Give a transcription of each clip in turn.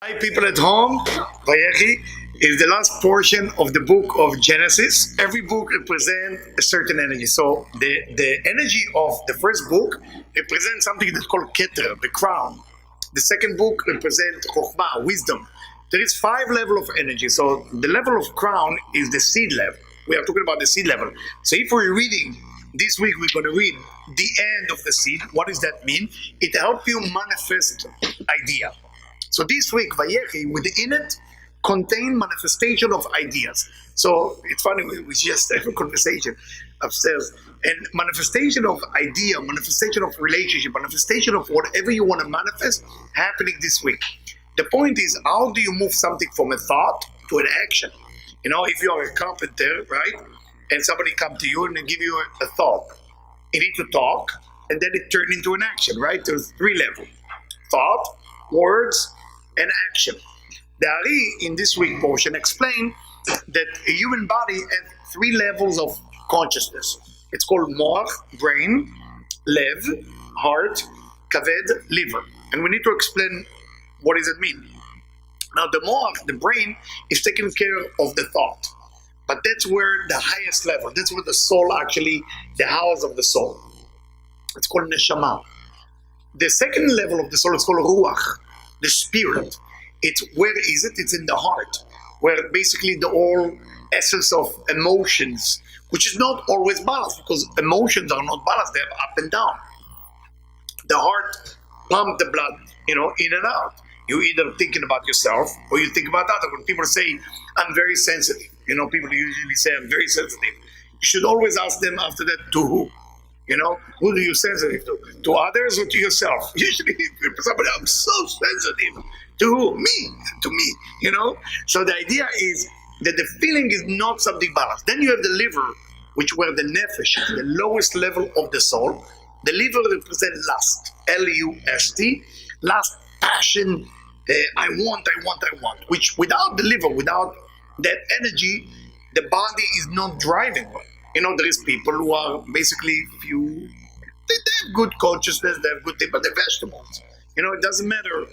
Hi, people at home. Vayechi is the last portion of the book of Genesis. Every book represents a certain energy. So the energy of the first book represents something that's called Keter, the crown. The second book represents Chokhmah, wisdom. There is 5 levels of energy. So the level of crown is the seed level. We are talking about the seed level. So if we're reading this week, we're going to read the end of the seed. What does that mean? It helps you manifest idea. So this week, Vayechi, within it, contain manifestation of ideas. So it's funny, we just have a conversation upstairs. And manifestation of idea, manifestation of relationship, manifestation of whatever you want to manifest, happening this week. The point is, how do you move something from a thought to an action? You know, if you are a carpenter, right, and somebody come to you and they give you a thought, you need to talk, and then it turns into an action, right? There's 3 levels: thought, words, and action. The Ari in this week portion explain that a human body has 3 levels of consciousness. It's called moach, brain, lev, heart, kaved, liver. And we need to explain what does it mean. Now the moach, the brain, is taking care of the thought. But that's where the highest level, that's where the soul actually, the house of the soul. It's called neshama. The second level of the soul is called ruach, the spirit. It's where is it? It's in the heart, where basically the whole essence of emotions, which is not always balanced, because emotions are not balanced, they have up and down. The heart pumps the blood, in and out. You either thinking about yourself or you think about others. When people say, I'm very sensitive, people usually say, I'm very sensitive. You should always ask them after that, to who? Who do you sensitive to? To others or to yourself? Usually, somebody, I'm so sensitive. To who? Me. To me, So the idea is that the feeling is not something balanced. Then you have the liver, which were the nefesh, the lowest level of the soul. The liver represents lust, L-U-S-T, lust, passion, I want, which without the liver, without that energy, the body is not driving well. There is people who are basically they have good consciousness, they have good things, but they're vegetables. It doesn't matter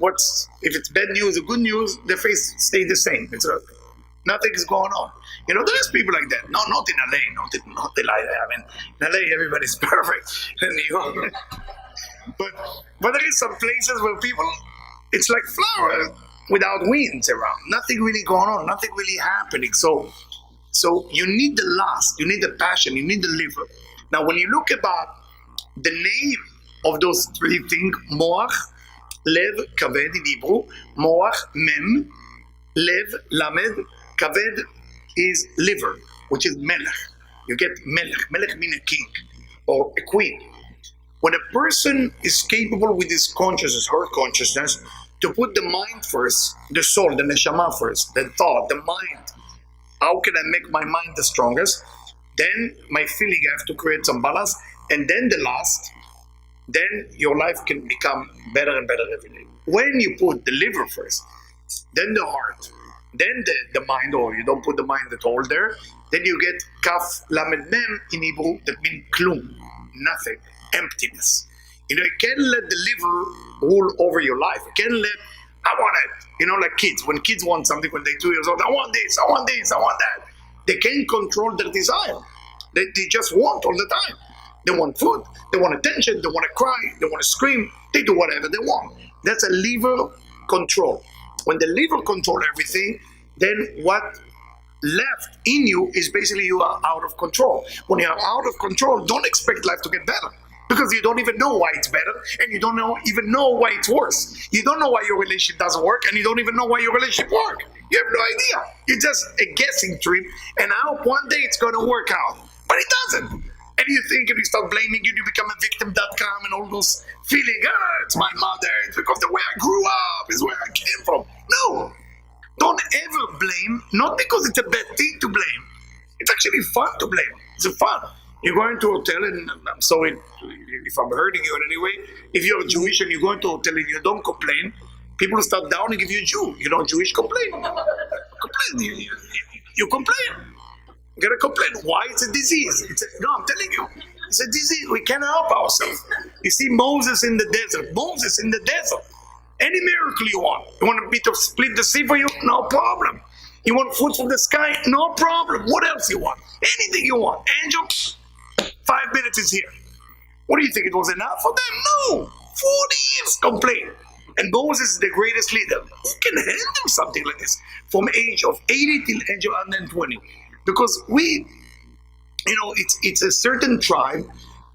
if it's bad news or good news, their face stay the same. Nothing is going on. There is people like that. No, not in LA, not in LA. I mean, in LA, everybody's perfect. In New York. But there is some places where people, it's like flowers without winds around. Nothing really going on, nothing really happening. So you need the lust, you need the passion, you need the liver. Now, when you look about the name of those 3 things, moach, lev, kaved in Hebrew, moach, mem, lev, lamed, kaved is liver, which is melech. You get melech. Melech means a king or a queen. When a person is capable with his consciousness, her consciousness, to put the mind first, the soul, the neshama first, the thought, the mind, how can I make my mind the strongest? Then my feeling, I have to create some balance. And then the last, then your life can become better and better every day. When you put the liver first, then the heart, then the mind, or you don't put the mind at all there, then you get kaf lamed mem in Hebrew, that means klum, nothing, emptiness. You can't let the liver rule over your life. You can't let, I want it. Like kids. When kids want something when they're 2 years old, I want this, I want this, I want that. They can't control their desire. They just want all the time. They want food, they want attention, they want to cry, they want to scream, they do whatever they want. That's a liver control. When the liver controls everything, then what left in you is basically you are out of control. When you are out of control, don't expect life to get better. Because you don't even know why it's better, and you don't even know why it's worse. You don't know why your relationship doesn't work, and you don't even know why your relationship works. You have no idea. You're just a guessing trip, and I hope one day it's going to work out. But it doesn't. And you think, and you start blaming, you become a victim.com and all those feeling, it's my mother, it's because the way I grew up is where I came from. No. Don't ever blame, not because it's a bad thing to blame. It's actually fun to blame. It's fun. You go into a hotel, and I'm sorry if I'm hurting you in any way. If you're Jewish and you go into a hotel and you don't complain, people start down and give you a Jew. Jewish, complain. Complain. You complain. You gotta complain. Why? It's a disease. No, I'm telling you. It's a disease. We can't help ourselves. You see Moses in the desert. Any miracle you want. You want me to split the sea for you? No problem. You want food from the sky? No problem. What else you want? Anything you want. Angel, 5 minutes is here. What do you think? It was enough for them? No. 40 years complain. And Moses is the greatest leader. Who can handle something like this? From age of 80 till age of 120. Because it's a certain tribe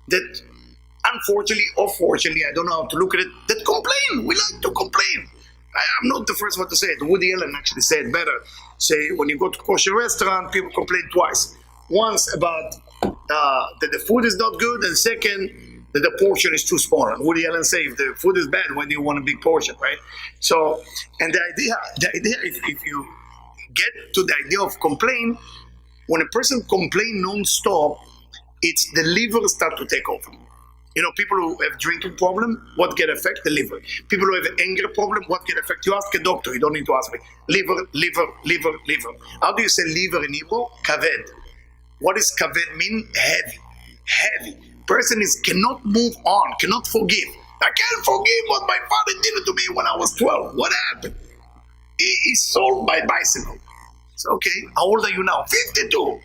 that, unfortunately or fortunately, I don't know how to look at it, that complain. We like to complain. I'm not the first one to say it. Woody Allen actually said it better. Say, when you go to a kosher restaurant, people complain twice. Once about that the food is not good, and second, that the portion is too small. And Woody Allen said, if the food is bad, why do you want a big portion, right? So, and the idea, if you get to the idea of complain, when a person complains non-stop, it's the liver start to take over. People who have drinking problem, what can affect the liver? People who have anger problem, what can affect? You ask a doctor, you don't need to ask me. Liver. How do you say liver in Hebrew? Kaved. What does kaved mean? Heavy. Person cannot move on, cannot forgive. I can't forgive what my father did to me when I was 12. What happened? He sold my bicycle. So, okay, how old are you now? 52.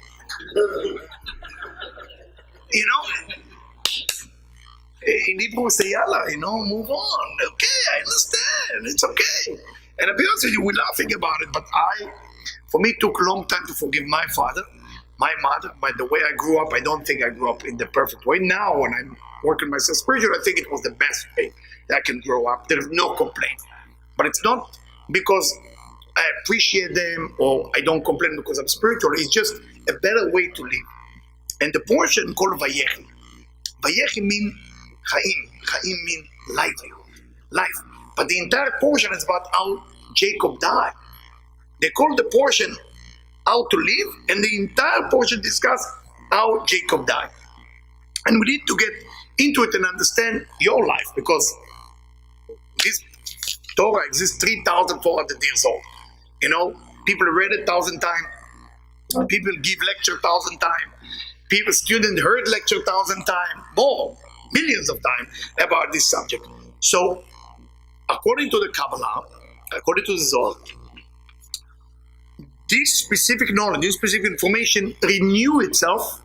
In Hebrew, say yalla, move on. Okay, I understand. It's okay. And to be honest with you, we're laughing about it, but for me, it took a long time to forgive my father, my mother. By the way I grew up, I don't think I grew up in the perfect way. Now, when I'm working myself spiritual, I think it was the best way that I can grow up. There's no complaint. But it's not because I appreciate them or I don't complain because I'm spiritual. It's just a better way to live. And the portion called Vayechi. Vayechi means Chaim. Chaim means life. But the entire portion is about how Jacob died. They call the portion how to live, and the entire portion discuss how Jacob died. And we need to get into it and understand your life, because this Torah exists 3,400 years old. People read it 1,000 times. People give lecture 1,000 times. Students heard lecture 1,000 times. More, millions of times about this subject. So, according to the Kabbalah, according to the Zohar, this specific knowledge, this specific information renew itself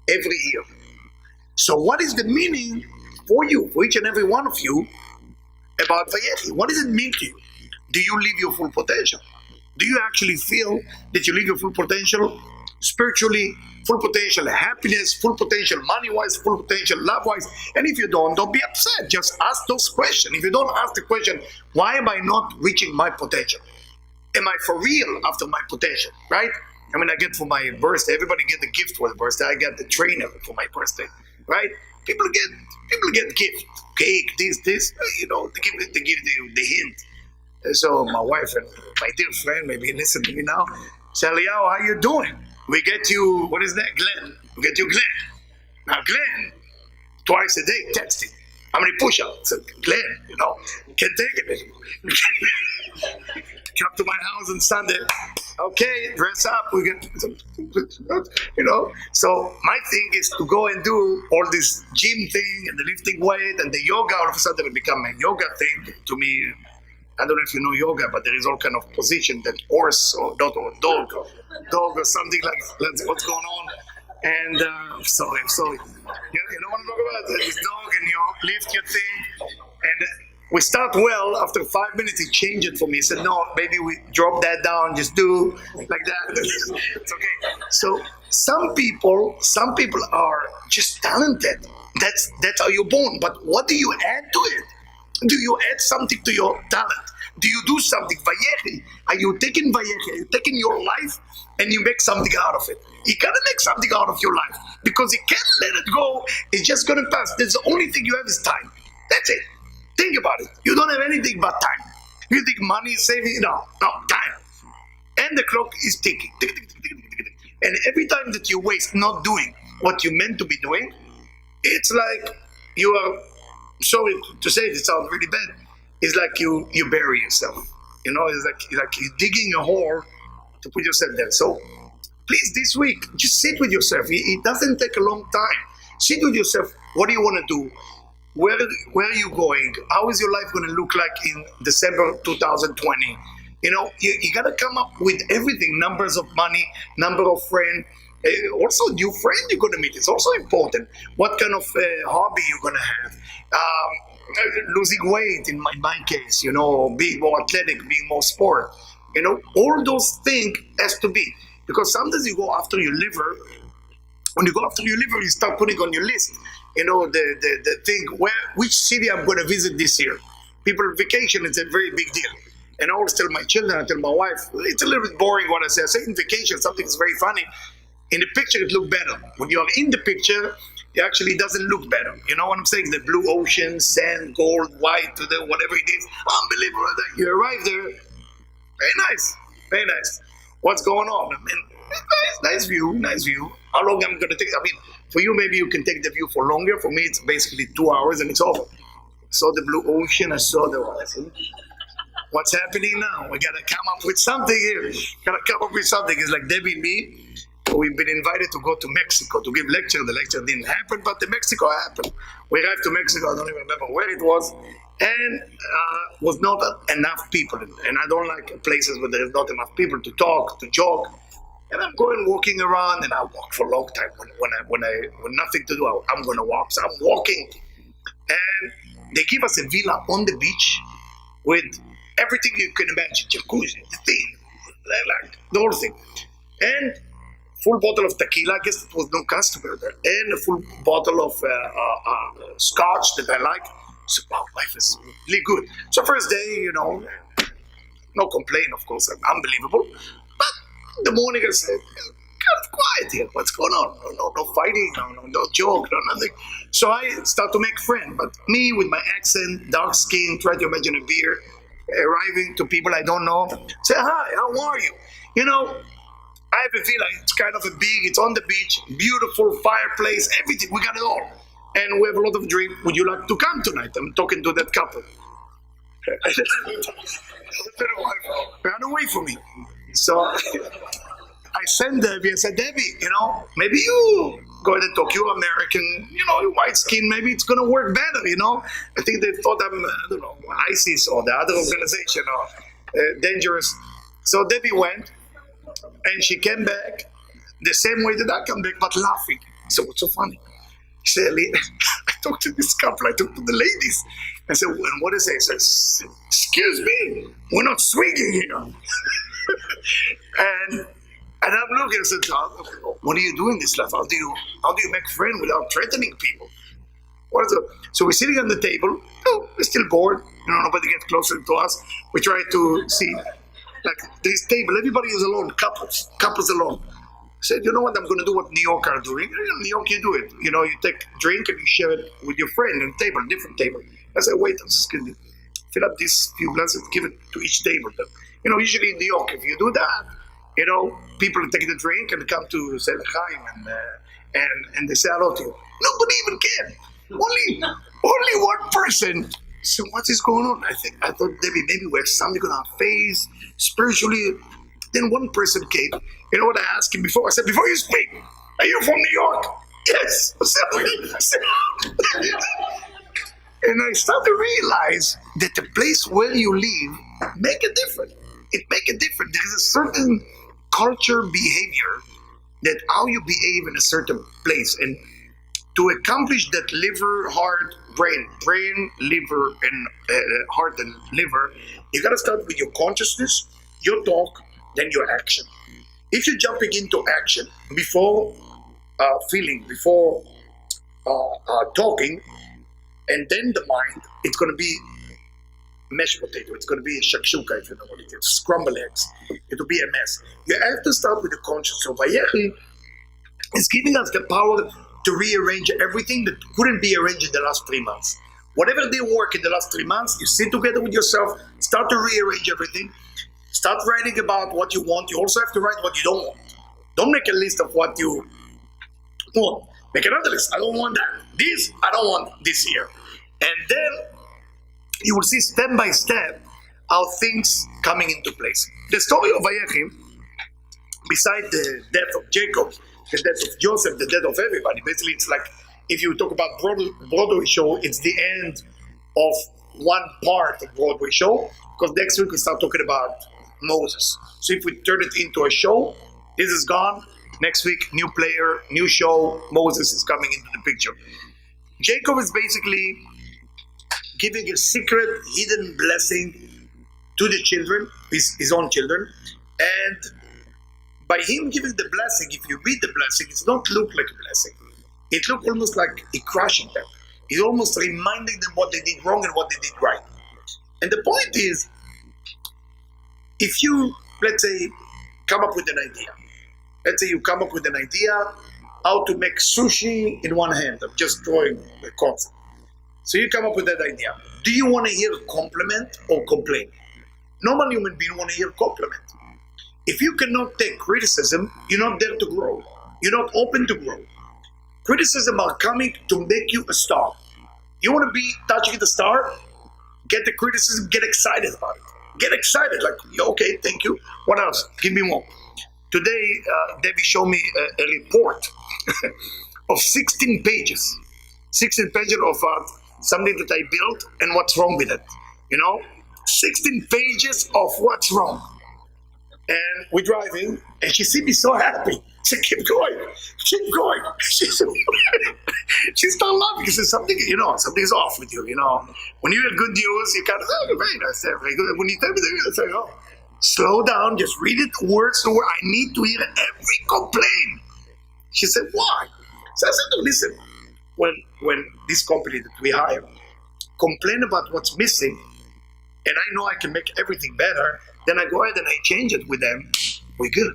every year. So what is the meaning for you, for each and every one of you, about Vayechi? What does it mean to you? Do you live your full potential? Do you actually feel that you live your full potential spiritually, full potential happiness, full potential money-wise, full potential love-wise? And if you don't be upset. Just ask those questions. If you don't ask the question, why am I not reaching my potential? Am I for real after my potential, right? I get for my birthday, everybody get the gift for the birthday. I got the trainer for my birthday, right? People get gift, cake, this, they give the hint. And so my wife and my dear friend, maybe listen to me now, say, Eliyahu, how you doing? We get you, what is that, Glenn? We get you Glenn. Now Glenn, twice a day, texting. How many push-ups? I said, Glenn, can't take it anymore. Come to my house on Sunday. Okay, dress up. We get, So my thing is to go and do all this gym thing and the lifting weight and the yoga. All of a sudden, it become a yoga thing to me. I don't know if you know yoga, but there is all kind of position that horse or dog or something like that's what's going on. And I'm sorry. You know what I'm talking about? This dog and you lift your thing and. We start well. After 5 minutes, he changed it for me. He said, no, maybe we drop that down, just do like that. It's okay. So some people are just talented. That's how you're born. But what do you add to it? Do you add something to your talent? Do you do something? Vayechi. Are you taking Vayechi? Are you taking your life and you make something out of it? You gotta make something out of your life because you can't let it go. It's just gonna pass. There's the only thing you have is time. That's it. Think about it. You don't have anything but time. You think money is saving? No, time. And the clock is ticking. Tick, tick, tick, tick, tick, tick. And every time that you waste not doing what you meant to be doing, it's like you are, sorry to say it sounds really bad, it's like you bury yourself. It's like you're digging a hole to put yourself there. So please, this week, just sit with yourself. It doesn't take a long time. Sit with yourself. What do you want to do? where where are you going? How is your life going to look like in December 2020? You got to come up with everything: numbers of money, number of friends. Also, new friend you're going to meet. It's also important. What kind of hobby you're going to have? Losing weight, in my case, being more athletic, being more sport. All those things has to be, because sometimes you go after your liver. When you go after your liver, you start putting on your list, the thing, which city I'm going to visit this year. People vacation, it's a very big deal. And I always tell my children, I tell my wife, it's a little bit boring what I say. I say in vacation, something is very funny. In the picture, it looks better. When you are in the picture, it actually doesn't look better. You know what I'm saying? The blue ocean, sand, gold, white, whatever it is. Unbelievable. You arrive there. Very nice. Very nice. What's going on? I mean, nice view, nice view. How long I'm going to take? I mean, for you, maybe you can take the view for longer. For me, it's basically 2 hours and it's over. I saw the blue ocean. I saw the horizon. What's happening now? We got to come up with something here. Got to come up with something. It's like Debbie and me. We've been invited to go to Mexico to give lecture. The lecture didn't happen, but the Mexico happened. We arrived to Mexico. I don't even remember where it was. And was not enough people. And I don't like places where there is not enough people to talk, to joke. And I'm going walking around, and I walk for a long time. When nothing to do, I'm going to walk. So I'm walking, and they give us a villa on the beach with everything you can imagine, jacuzzi, the thing, like the whole thing, and full bottle of tequila. I guess it was no customer there, and a full bottle of scotch that I like. So wow, life is really good. So first day, no complaint, of course, unbelievable. But the morning I said, kind of quiet here. What's going on? No fighting, no joke, no nothing. So I start to make friends. But me with my accent, dark skin, try to imagine a beer, arriving to people I don't know. Say, hi, how are you? I have a villa. It's kind of it's on the beach, beautiful fireplace, everything. We got it all. And we have a lot of drink. Would you like to come tonight? I'm talking to that couple. Ran away from me. So I sent Debbie. I said, Debbie, maybe you go ahead and talk. You're American, you're white skin. Maybe it's going to work better, I think they thought I'm, I don't know, ISIS or the other organization or dangerous. So Debbie went, and she came back the same way that I come back, but laughing. So what's so funny? She said, I talked to this couple, I talked to the ladies. I said, and what is it? He says, excuse me, we're not swinging here. and I'm looking, I said, what are you doing this life? How do you make friends without threatening people? What is it? So we're sitting on the table. We're still bored. Nobody gets closer to us. We try to see, like this table, everybody is alone, couples alone. I said, you know what, I'm going to do what New York are doing. In New York, you do it. You take drink and you share it with your friend on a table, different table. I said, wait, excuse me. Fill up these few glasses, give it to each table. But, usually in New York, if you do that, people take the drink and come to say L'chaim and they say hello to you. Nobody even cared. Only one person. So what is going on? I thought maybe we have something on our face, spiritually. Then one person came. You know what I asked him before? I said, before you speak, are you from New York? Yes. I said, and I started to realize that the place where you live make a difference. It make a difference. There is a certain culture behavior that how you behave in a certain place. And to accomplish that liver, heart, brain, liver, and heart and liver, you got to start with your consciousness, your talk, then your action. If you're jumping into action before feeling, before talking, and then the mind, it's going to be mashed potato. It's going to be a shakshuka, if you know what it is, scrambled eggs. It will be a mess. You have to start with the conscious. So Vayechi is giving us the power to rearrange everything that couldn't be arranged in the last 3 months. Whatever didn't work in the last 3 months, you sit together with yourself, start to rearrange everything, start writing about what you want. You also have to write what you don't want. Don't make a list of what you want. Make another list. I don't want that. This, I don't want this year. And then you will see step by step how things coming into place. The story of Vayechi, beside the death of Jacob, the death of Joseph, the death of everybody, basically it's like if you talk about Broadway show, it's the end of one part of Broadway show, because next week we start talking about Moses. So if we turn it into a show, this is gone. Next week, new player, new show, Moses is coming into the picture. Jacob is basically giving a secret, hidden blessing to the children, his own children. And by him giving the blessing, if you read the blessing, it's not look like a blessing. It looked almost like he crushing them. He's almost reminding them what they did wrong and what they did right. And the point is, if you, let's say, come up with an idea. Let's say you come up with an idea how to make sushi in one hand. I'm just drawing a concept. So you come up with that idea. Do you want to hear compliment or complaint? Normal human being want to hear compliment. If you cannot take criticism, you're not there to grow. You're not open to grow. Criticism are coming to make you a star. You want to be touching the star? Get the criticism, get excited about it. Get excited, like, okay, thank you. What else? Give me more. Today, Debbie showed me a report of 16 pages. 16 pages of something that I built and what's wrong with it. 16 pages of what's wrong. And we're driving, and she sees me so happy. She said, keep going. She started laughing. She said, something's off with you, When you hear good news, you kind of, oh, very nice, very good. When you tell me the news, I say, oh, slow down, just read it word to word. I need to hear every complaint. She said, why? So I said, no, listen, when this company that we hire complain about what's missing, and I know I can make everything better, then I go ahead and I change it with them, we're good.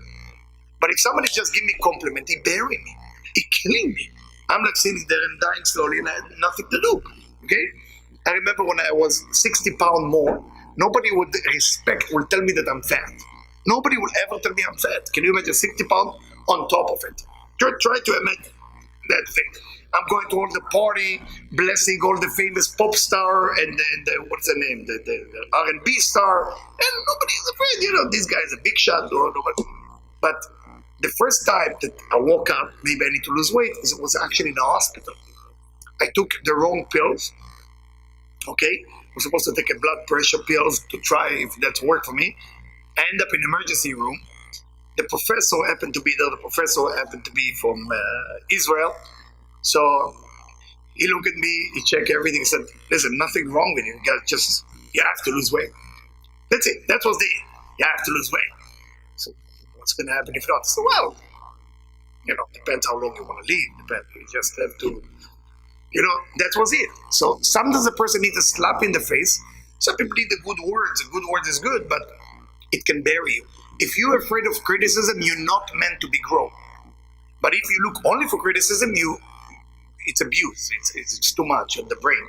But if somebody just give me a compliment, he bury me, he killing me. I'm like sitting there and dying slowly and I had nothing to do, okay? I remember when I was 60 pounds more, nobody would tell me that I'm fat. Nobody will ever tell me I'm fat. Can you imagine 60 pounds on top of it? Try to imagine that thing. I'm going to all the party, blessing all the famous pop star and what's the name, the R&B star, and nobody's afraid. This guy's a big shot. But the first time that I woke up, maybe I need to lose weight, it was actually in the hospital. I took the wrong pills. Okay, I'm supposed to take a blood pressure pills to try if that's work for me. I end up in the emergency room. The professor happened to be there. The professor happened to be from Israel. So he looked at me, he checked everything, he said, listen, nothing wrong with you. You have to lose weight. That's it. That was you have to lose weight. So what's going to happen if not? So, well, depends how long you want to live. You just have to, that was it. So sometimes a person needs a slap in the face. Some people need the good words. A good word is good, but it can bury you. If you're afraid of criticism, you're not meant to be grown. But if you look only for criticism, it's abuse. It's too much on the brain.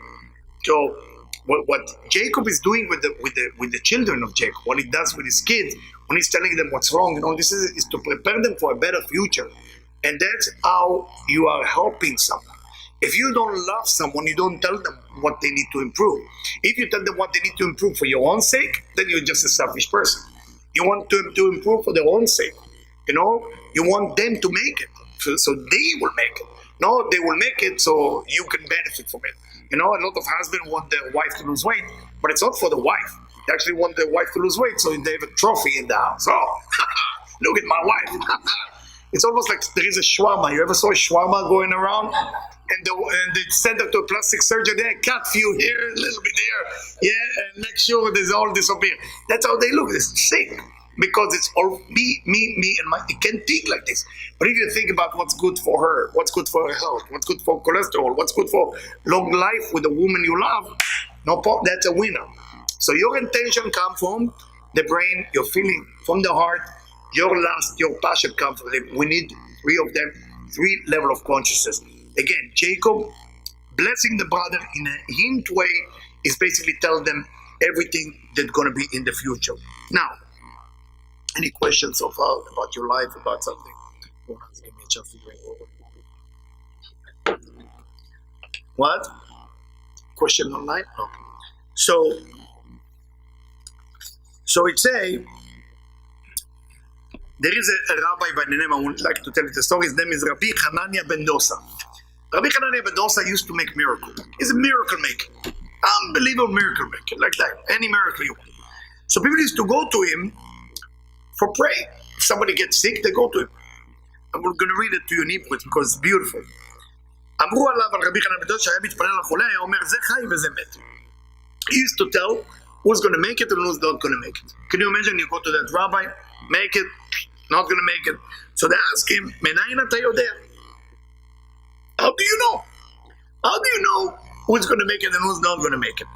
So what Jacob is doing with the children of Jacob, what he does with his kids, when he's telling them what's wrong, this is to prepare them for a better future. And that's how you are helping someone. If you don't love someone, you don't tell them what they need to improve. If you tell them what they need to improve for your own sake, then you're just a selfish person. You want them to improve for their own sake. You want them to make it, so they will make it. No, they will make it so you can benefit from it. A lot of husbands want their wife to lose weight, but it's not for the wife. They actually want their wife to lose weight, so they have a trophy in the house. Oh, look at my wife. It's almost like there is a shawarma. You ever saw a shawarma going around? And they send them to a plastic surgeon. They cut few here, a little bit there. Yeah, and make sure there's all disappear. That's how they look. It's sick. Because it's all me, and my. It can't think like this. But if you think about what's good for her, what's good for her health, what's good for cholesterol, what's good for long life with the woman you love, that's a winner. So your intention comes from the brain, your feeling from the heart, your passion comes from them. We need three of them, three level of consciousness. Again, Jacob blessing the brother in a hint way is basically telling them everything that's going to be in the future. Now, any questions so far about your life, about something? What? Question online? No. So it's there is a rabbi by the name, I would like to tell you the story, his name is Rabbi Hanania ben Dosa. Rabbi Hanania ben Dosa used to make miracles. He's a miracle maker. Unbelievable miracle maker, like that. Any miracle you want. So people used to go to him for prayer. If somebody gets sick, they go to him. I'm going to read it to you in Hebrew because it's beautiful. אמרו עליו על רבי חנניה בן דוסה שהיה מתפלל על חולה, היה אומר זה חי וזה מת. He used to tell who's going to make it and who's not going to make it. Can you imagine you go to that rabbi, make it, not going to make it. So they ask him, מניין אתה יודע? How do you know? How do you know who's going to make it and who's not going to make it?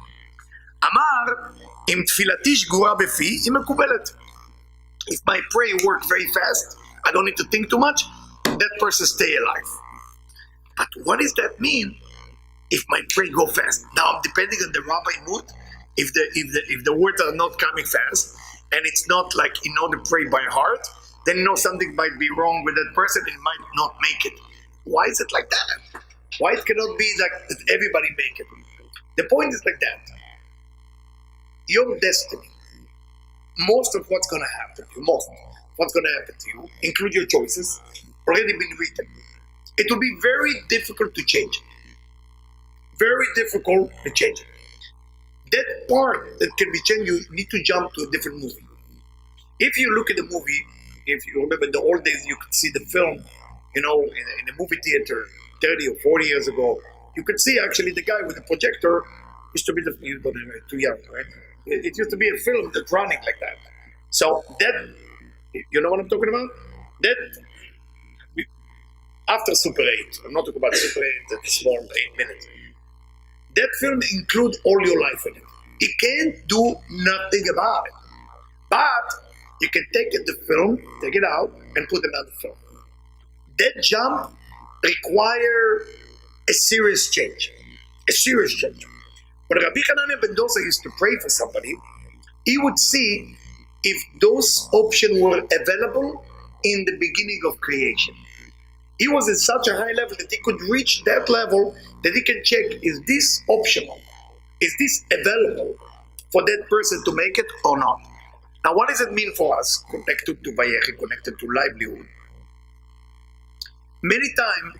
אמר, אם תפילתי שגורה בפי, היא מקובלת. If my prayer works very fast, I don't need to think too much, that person stay alive. But what does that mean if my prayer go fast? Now, depending on the rabbi mood, if the words are not coming fast, and it's not like you know the prayer by heart, then you know something might be wrong with that person and might not make it. Why is it like that? Why it cannot be like that everybody make it? The point is like that. Your destiny, most of what's going to happen to you, include your choices, already been written. It will be very difficult to change it. Very difficult to change it. That part that can be changed, you need to jump to a different movie. If you look at the movie, if you remember the old days, you could see the film, you know, in a movie theater 30 or 40 years ago. You could see actually the guy with the projector used to be you don't know, too young, right? It used to be a film that's running like that. So that, you know what I'm talking about? That, after Super 8, I'm not talking about Super 8, that small 8 minutes. That film includes all your life in it. It can't do nothing about it. But you can take the film, take it out, and put another film. That jump requires a serious change. A serious change. When Rabbi Hanania ben Dosa used to pray for somebody, he would see if those options were available in the beginning of creation. He was at such a high level that he could reach that level that he can check, is this optional? Is this available for that person to make it or not? Now, what does it mean for us, connected to Vayechi, connected to livelihood? Many times,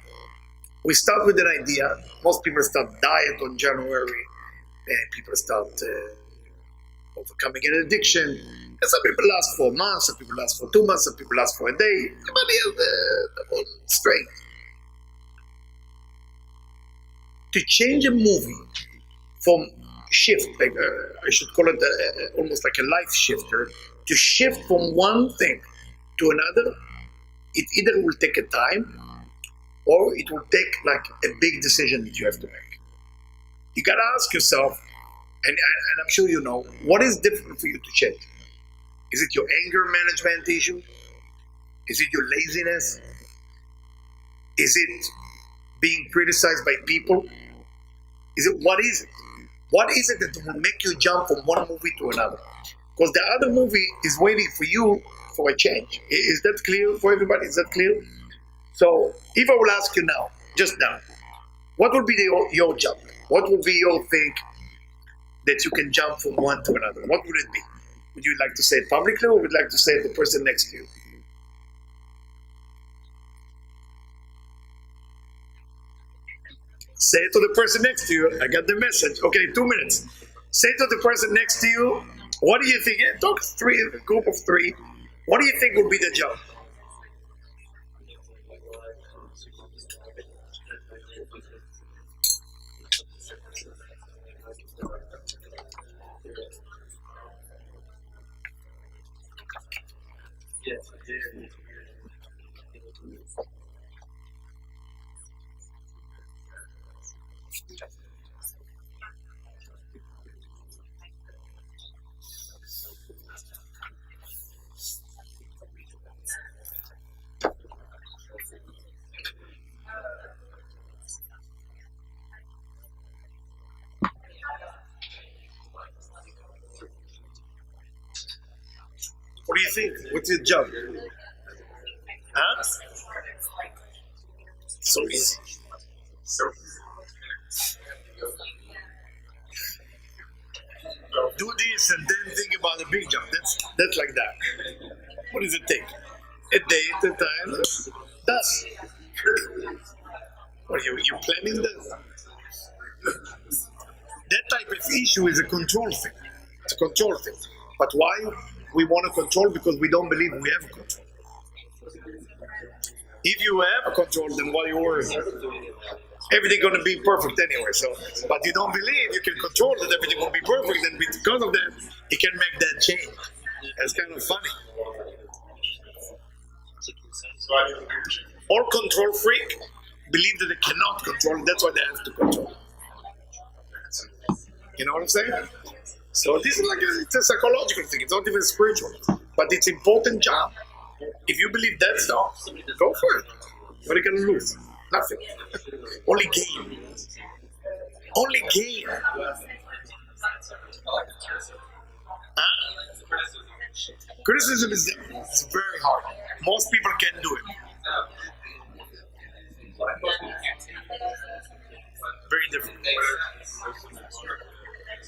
we start with an idea. Most people start diet on January, and people start overcoming an addiction. And some people last for months, some people last for 2 months, some people last for a day. Everybody has the whole strength. To change a movie from shift, like I should call it almost like a life shifter, to shift from one thing to another, it either will take a time or it will take like a big decision that you have to make. You gotta ask yourself, and I'm sure you know, what is different for you to change? Is it your anger management issue? Is it your laziness? Is it being criticized by people? What is it? What is it that will make you jump from one movie to another? Because the other movie is waiting for you for a change. Is that clear for everybody? Is that clear? So if I will ask you now, just now, what would be your jump? What would be your thing that you can jump from one to another? What would it be? Would you like to say it publicly or would you like to say it to the person next to you? Say it to the person next to you. I got the message. Okay, 2 minutes. Say it to the person next to you. What do you think? Talk a group of 3. What do you think would be the jump? What do you think? What's your jump? Huh? So easy. Do this and then think about the big jump. That's like that. What does it take? A day at a time. Done. Or you're planning that? That type of issue is a control thing. It's a control thing. But why we want to control? Because we don't believe we have control. If you have a control, then why you worry? Everything going to be perfect anyway. So, but you don't believe you can control that everything will be perfect, then because of that, you can make that change. That's kind of funny. All control freak believe that they cannot control it. That's why they have to control. You know what I'm saying? So this is like it's a psychological thing. It's not even spiritual, but it's important job. If you believe that stuff, go for it. What are you gonna lose? Nothing. Only gain. Only gain. Huh? Criticism is very hard. Most people can do it. Very different.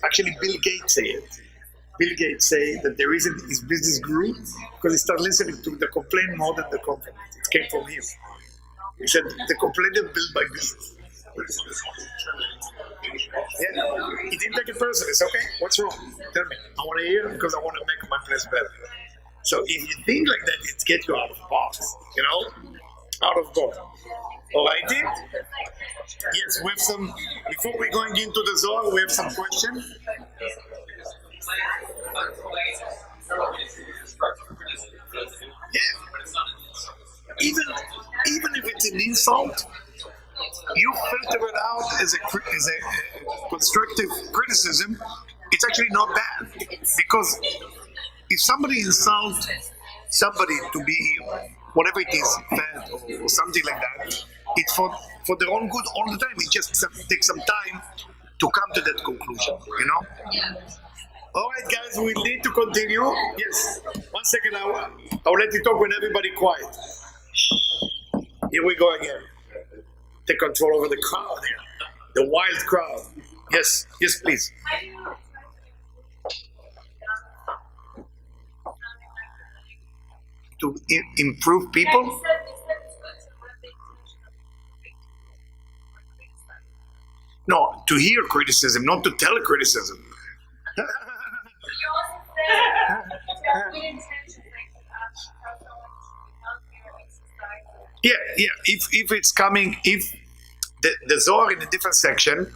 Actually, Bill Gates say it. Bill Gates say that the reason his business grew because he started listening to the complaint more than the compliment. It came from him. He said the complaint is built by business. Yeah, he didn't take it personally. It's okay. What's wrong? Tell me. I want to hear because I want to make my place better. So if you think like that, it gets you out of box. You know, out of box. Alrighty. Yes, we have some. Before we're going into the zone, we have some questions. Yeah. Even if it's an insult, you filter it out as a constructive criticism. It's actually not bad because if somebody insults somebody to be whatever it is, bad or something like that, it's for their own good all the time. It just takes some time to come to that conclusion, you know? All right, guys, we need to continue. Yes, 1 second. I'll let you talk when everybody quiet. Here we go again. Take control over the crowd here, the wild crowd. Yes, yes, please. To improve people? No, to hear criticism, not to tell criticism. Yeah. If it's coming, if the Zohar in a different section,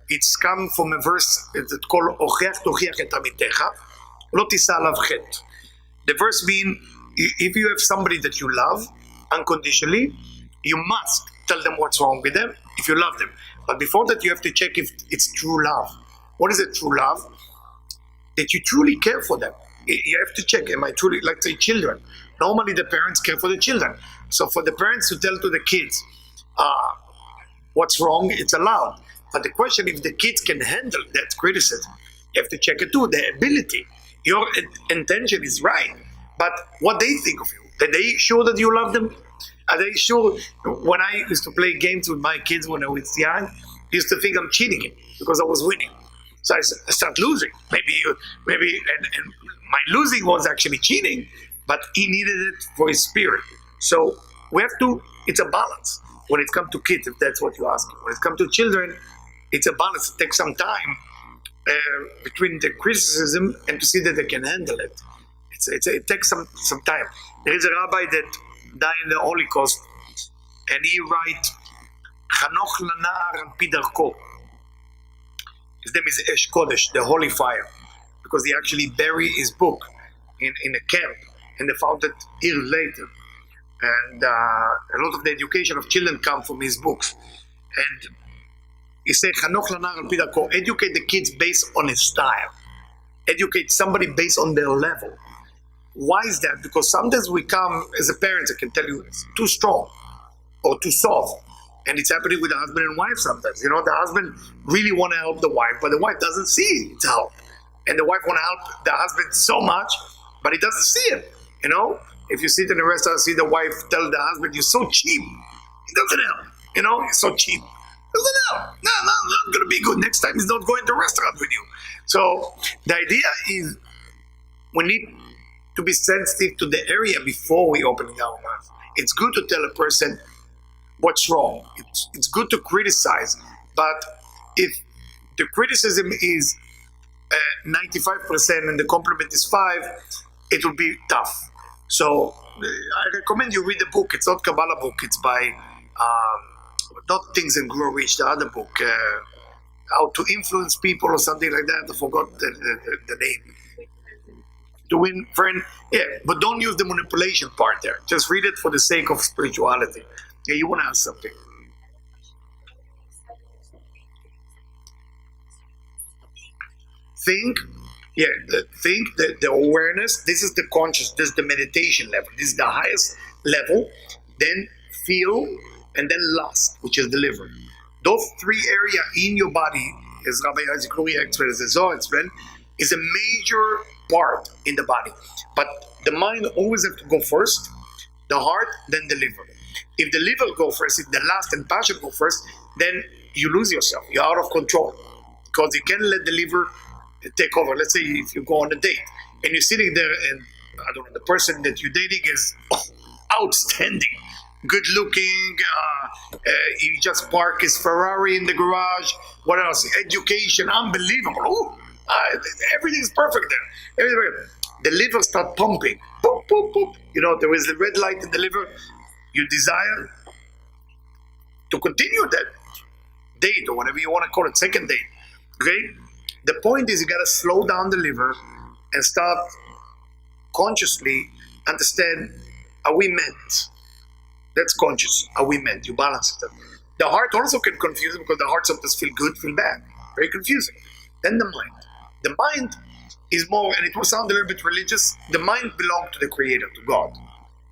it's come from a verse it's called "Ocheach tochiach et amitecha, lo tisa alav chet." The verse means if you have somebody that you love unconditionally, you must tell them what's wrong with them if you love them. But before that, you have to check if it's true love. What is it, true love? That you truly care for them. You have to check, am I truly, like say children. Normally the parents care for the children. So for the parents to tell to the kids what's wrong, it's allowed. But the question if the kids can handle that criticism, you have to check it too, the ability. Your intention is right, but what they think of you. Are they sure that you love them? Are they sure? When I used to play games with my kids when I was young, I used to think I'm cheating him because I was winning. So I start losing. Maybe, and my losing was actually cheating, but he needed it for his spirit. So we have to, it's a balance when it comes to kids, if that's what you're asking. When it comes to children, it's a balance. It takes some time between the criticism and to see that they can handle it. It takes some time. There is a rabbi that died in the Holocaust, and he writes, Chanoch lanar al pi darko. His name is Esh Kodesh, the holy fire, because he actually buried his book in a camp, and they found it years later. And a lot of the education of children come from his books. And he said, Chanoch lanar al pi darko, educate the kids based on his style. Educate somebody based on their level. Why is that? Because sometimes we come, as a parent, I can tell you, it's too strong or too soft. And it's happening with the husband and wife sometimes. You know, the husband really want to help the wife, but the wife doesn't see its help. And the wife want to help the husband so much, but he doesn't see it. You know, if you sit in a restaurant, see the wife tell the husband, you're so cheap. He doesn't help. You know, he's so cheap. Doesn't help. No, not going to be good. Next time he's not going to a restaurant with you. So the idea is we need to be sensitive to the area before we open our mouth. It's good to tell a person what's wrong. It's good to criticize, but if the criticism is 95% and the compliment is 5, it will be tough. So I recommend you read the book. It's not Kabbalah book. It's by not Things and Grow Rich, the other book, How to Influence People or something like that. I forgot the name. To win, friend, yeah, but don't use the manipulation part there. Just read it for the sake of spirituality. Yeah, you want to ask something. Think, think that the awareness, this is the conscious, this is the meditation level, this is the highest level, then feel, and then lust, which is the liver. Those 3 areas in your body, as Rabbi Isaac explained, as Zohar explained, is a major part in the body. But the mind always have to go first, the heart, then the liver. If the liver go first, if the lust and passion go first, then you lose yourself. You're out of control. Because you can't let the liver take over. Let's say if you go on a date and you're sitting there and I don't know, the person that you're dating is outstanding, good looking, he just parked his Ferrari in the garage, what else? Education, unbelievable. Ooh, everything's perfect there. The liver start pumping. Boop, boop, boop. You know, there is a red light in the liver. You desire to continue that date or whatever you want to call it, second date. Okay? The point is you got to slow down the liver and start consciously understand, are we meant? That's conscious. Are we meant? You balance it. The heart also can confuse because the heart sometimes feel good, feel bad. Very confusing. Then the mind. The mind is more, and it will sound a little bit religious, the mind belongs to the Creator, to God.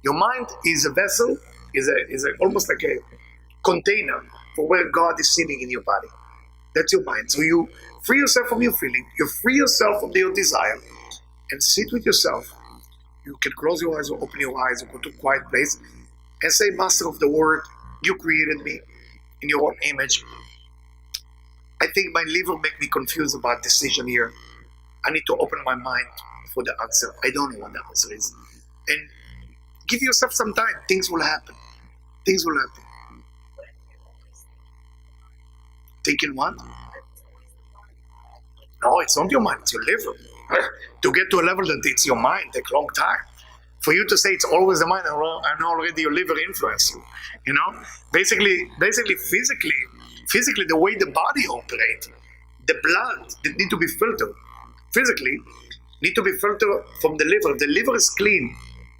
Your mind is a vessel, is almost like a container for where God is sitting in your body. That's your mind. So you free yourself from your feeling, you free yourself from your desire, and sit with yourself. You can close your eyes or open your eyes or go to a quiet place and say, Master of the Word, you created me in your own image. I think my liver make me confused about decision here. I need to open my mind for the answer. I don't know what the answer is. And give yourself some time. Things will happen. Things will happen. Thinking what? No, it's not your mind, it's your liver. To get to a level that it's your mind takes a long time. For you to say it's always the mind, and already your liver influence you. You know? Basically, physically, the way the body operates, the blood that need to be filtered, physically, need to be filtered from the liver. The liver is clean.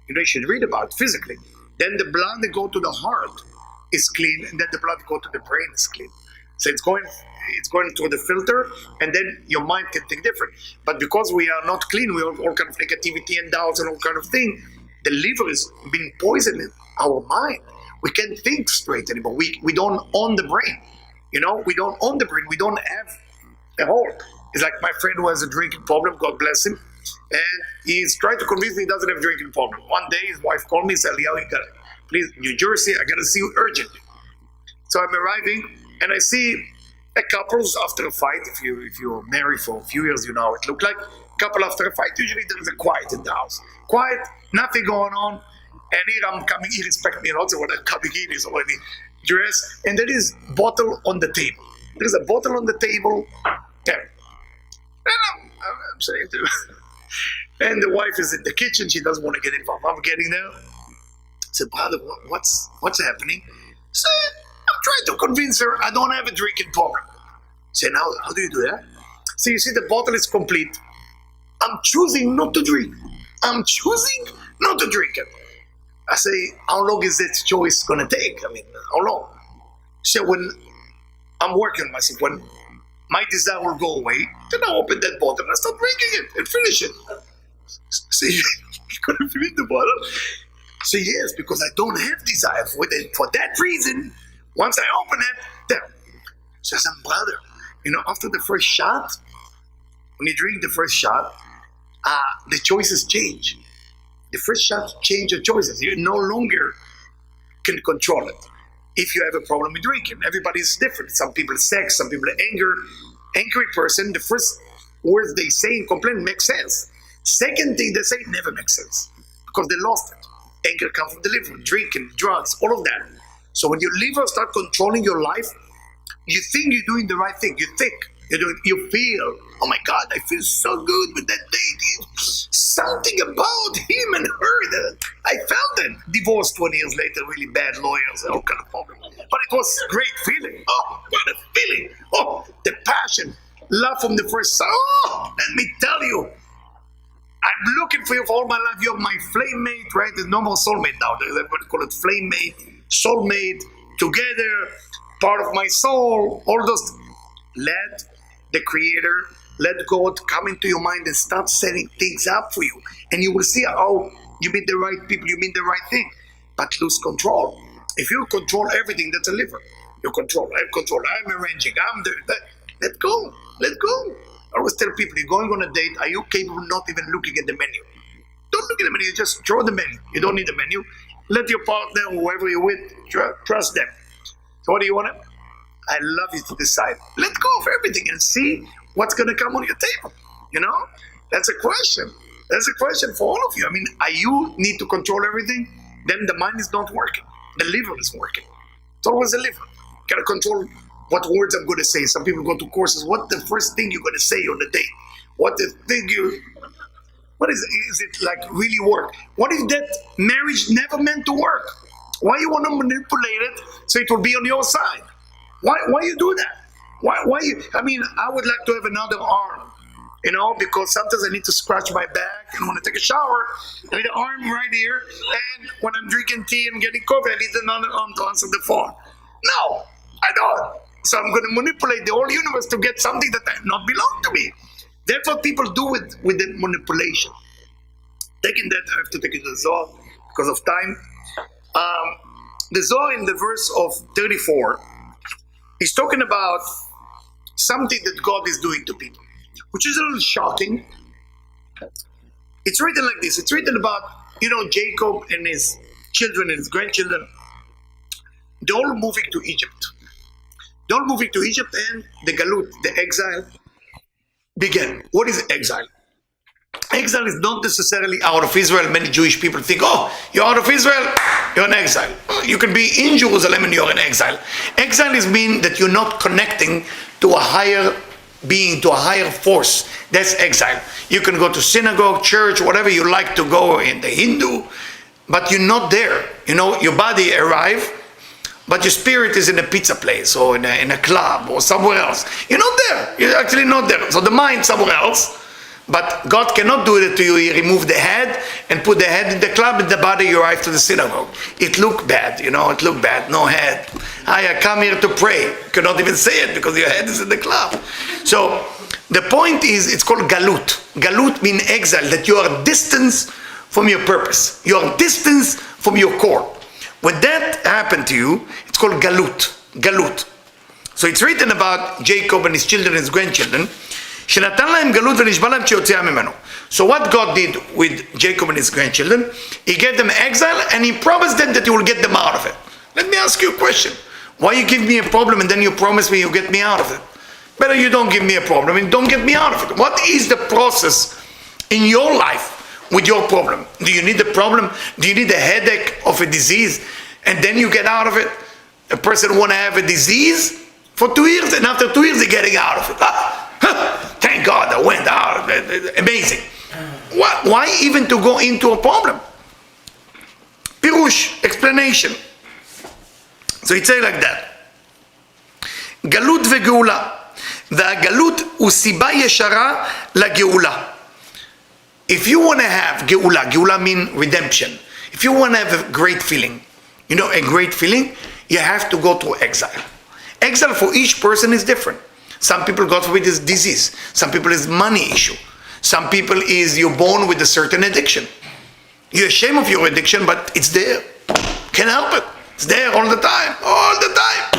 You know, you should read about it physically. Then the blood that go to the heart is clean, and then the blood go to the brain is clean. So it's going through the filter, and then your mind can think different. But because we are not clean, we have all kind of negativity and doubts and all kind of thing. The liver is being poisoning our mind. We can't think straight anymore. We don't own the brain. You know, we don't own the brain. We don't have a whole. It's like my friend who has a drinking problem, God bless him, and he's trying to convince me he doesn't have a drinking problem. One day his wife called me and said, Eliyahu, please, New Jersey, I got to see you urgently. So I'm arriving, and I see a couples after a fight. If you're married for a few years, you know how it looked like. Couple after a fight, usually there is a quiet in the house. Quiet, nothing going on. And here I'm coming, he respect me a lot, so when I'm coming in, he's already dressed. And there is bottle on the table. There's a bottle on the table. Yeah. And I'm saying to and the wife is in the kitchen, she doesn't want to get involved. I'm getting there. I said, brother, what's happening? So I'm trying to convince her I don't have a drinking problem. Say, now, how do you do that? So you see the bottle is complete. I'm choosing not to drink. I'm choosing not to drink it. I say, how long is that choice going to take? I mean, how long? So when I'm working on myself, when my desire will go away, then I open that bottle and I start drinking it and finish it. So you're going to finish the bottle? So yes, because I don't have desire for it. For that reason, once I open it, there. So I said, brother, you know, after the first shot, when you drink the first shot, the choices change. The first shot change your choices. You no longer can control it. If you have a problem with drinking, everybody's different. Some people sex, some people anger. Angry person, the first words they say in complaint make sense. Second thing they say never makes sense because they lost it. Anger comes from the liver, drinking, drugs, all of that. So when your liver start controlling your life, you think you're doing the right thing. You feel, oh my God, I feel so good with that date. Something about him and her that I felt it. Divorced 20 years later, really bad lawyers, all kind of problem. But it was a great feeling. Oh, what a feeling. Oh, the passion, love from the first sight. Oh, let me tell you, I'm looking for you for all my life. You're my flame mate, right? There's no more soulmate now. There's what they call it, flame mate, soulmate, together, part of my soul, all those. Let the Creator, let God come into your mind and start setting things up for you. And you will see how you meet the right people, you mean the right thing, but lose control. If you control everything, that's a liver. You control, I have control, I'm arranging, I'm doing that. Let go, let go. I always tell people, you're going on a date, are you capable of not even looking at the menu? Don't look at the menu, just throw the menu. You don't need the menu. Let your partner, whoever you're with, trust them. So what do you want to? I love you to decide. Let go of everything and see what's going to come on your table. You know, that's a question. That's a question for all of you. I mean, you need to control everything, then the mind is not working. The liver is working. It's always the liver. You got to control what words I'm going to say. Some people go to courses. What the first thing you're going to say on the date? What the thing what is it? Is it like really work? What if that marriage never meant to work? Why you want to manipulate it so it will be on your side? Why you do that? Why you? I mean, I would like to have another arm, you know, because sometimes I need to scratch my back and when I take a shower, I need an arm right here. And when I'm drinking tea and getting coffee, I need another arm to answer the phone. No, I don't. So I'm going to manipulate the whole universe to get something that does not belong to me. That's what people do with the manipulation. Taking that, I have to take it to the Zohar because of time. The Zohar in the verse of 34. He's talking about something that God is doing to people, which is a little shocking. It's written like this. It's written about, Jacob and his children and his grandchildren. They're all moving to Egypt. They're all moving to Egypt and the galut, the exile, began. What is exile? Exile is not necessarily out of Israel. Many Jewish people think, oh, you're out of Israel, you're in exile. You can be in Jerusalem and you're in exile. Exile is mean that you're not connecting to a higher being, to a higher force. That's exile. You can go to synagogue, church, whatever you like to go in the Hindu, but you're not there. Your body arrived, but your spirit is in a pizza place or in a club or somewhere else. You're not there. You're actually not there. So the mind somewhere else. But God cannot do it to you. He removed the head and put the head in the club and the body you arrive to the synagogue. It looked bad, it looked bad, no head. I come here to pray. You cannot even say it because your head is in the club. So the point is, it's called galut. Galut means exile, that you are distance from your purpose. You are distance from your core. When that happened to you, it's called galut. Galut. So it's written about Jacob and his children and his grandchildren. So what God did with Jacob and his grandchildren, he gave them exile and he promised them that he will get them out of it. Let me ask you a question. Why you give me a problem and then you promise me you'll get me out of it? Better you don't give me a problem and don't get me out of it. What is the process in your life with your problem? Do you need the problem? Do you need a headache of a disease and then you get out of it? A person want to have a disease for 2 years and after 2 years they're getting out of it. Thank God I went out. Amazing. Why even to go into a problem? Pirush, explanation. So it says like that. גלות וגאולה. והגלות הוא סיבה ישרה לגאולה. If you want to have גאולה, גאולה means redemption. If you want to have a great feeling, a great feeling, you have to go through exile. Exile for each person is different. Some people, God forbid, is disease. Some people is money issue. Some people is you're born with a certain addiction. You're ashamed of your addiction, but it's there. Can't help it. It's there all the time. All the time.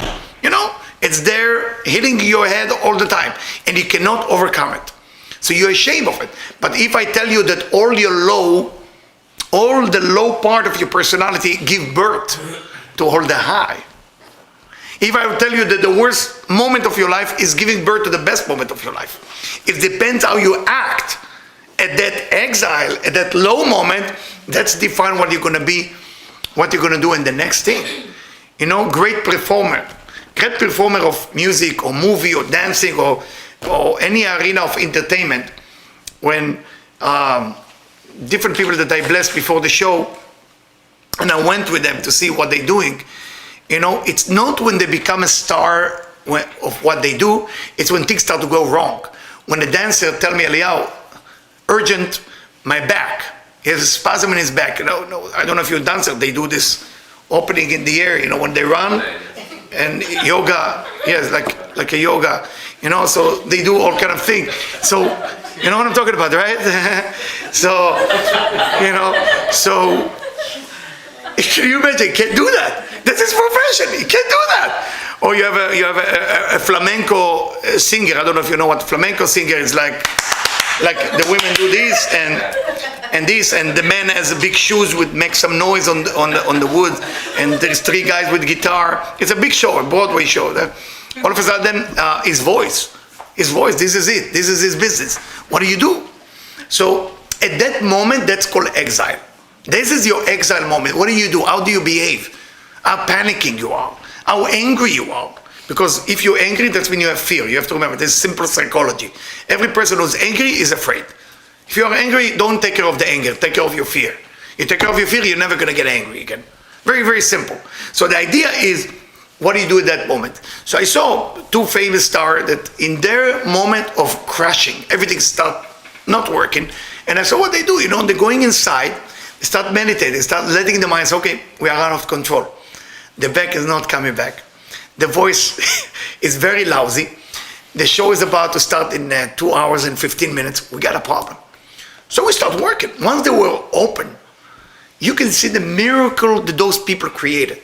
It's there hitting your head all the time. And you cannot overcome it. So you're ashamed of it. But if I tell you that all the low part of your personality give birth to all the high. If I tell you that the worst moment of your life is giving birth to the best moment of your life. It depends how you act at that exile, at that low moment. That's define what you're going to be, what you're going to do in the next thing. great performer of music or movie or dancing or any arena of entertainment, when different people that I blessed before the show, and I went with them to see what they're doing, it's not when they become a star of what they do, it's when things start to go wrong. When a dancer tell me, Eliyahu, urgent, my back. He has a spasm in his back. No, I don't know if you're a dancer, they do this opening in the air, when they run, and yoga, yes, like a yoga, so they do all kind of things. So, you know what I'm talking about, right? So, so, can you imagine? He can't do that. That's his profession. He can't do that. Or you have a flamenco singer. I don't know if you know what flamenco singer is like the women do this and this, and the man has a big shoes with make some noise on the wood, and there's three guys with guitar. It's a big show, a Broadway show. All of a sudden, his voice, this is it. This is his business. What do you do? So at that moment, that's called exile. This is your exile moment. What do you do? How do you behave? How panicking you are? How angry you are? Because if you're angry, that's when you have fear. You have to remember, there's simple psychology. Every person who's angry is afraid. If you are angry, don't take care of the anger. Take care of your fear. You take care of your fear, you're never going to get angry again. Very, very simple. So the idea is, what do you do at that moment? So I saw two famous stars that in their moment of crashing, everything started not working. And I saw what they do. They're going inside, they start meditating, they start letting the mind say, okay, we are out of control. The back is not coming back. The voice is very lousy. The show is about to start in 2 hours and 15 minutes. We got a problem. So we start working. Once they were open, you can see the miracle that those people created.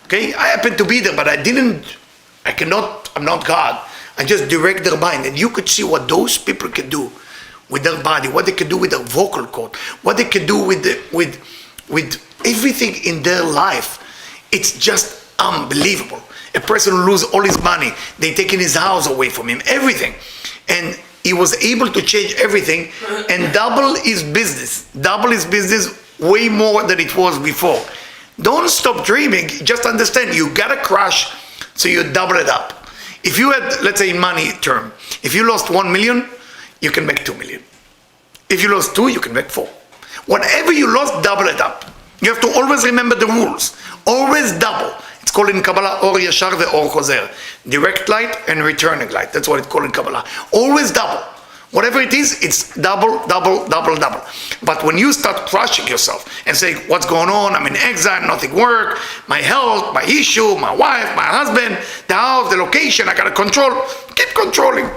Okay, I happened to be there, but I'm not God. I just direct their mind. And you could see what those people can do with their body, what they can do with their vocal cord, what they can do with everything in their life. It's just unbelievable. A person who loses all his money, they taking his house away from him, everything. And he was able to change everything and double his business way more than it was before. Don't stop dreaming, just understand you gotta crush so you double it up. If you had, let's say in money term, if you lost 1 million, you can make 2 million. If you lost 2, you can make 4. Whatever you lost, double it up. You have to always remember the rules. Always double. It's called in Kabbalah or yashar or chozer. Direct light and returning light. That's what it's called in Kabbalah. Always double. Whatever it is, it's double, double, double, double. But when you start crushing yourself and say, what's going on? I'm in exile, nothing works, my health, my issue, my wife, my husband, the house, the location, I gotta control. Keep controlling.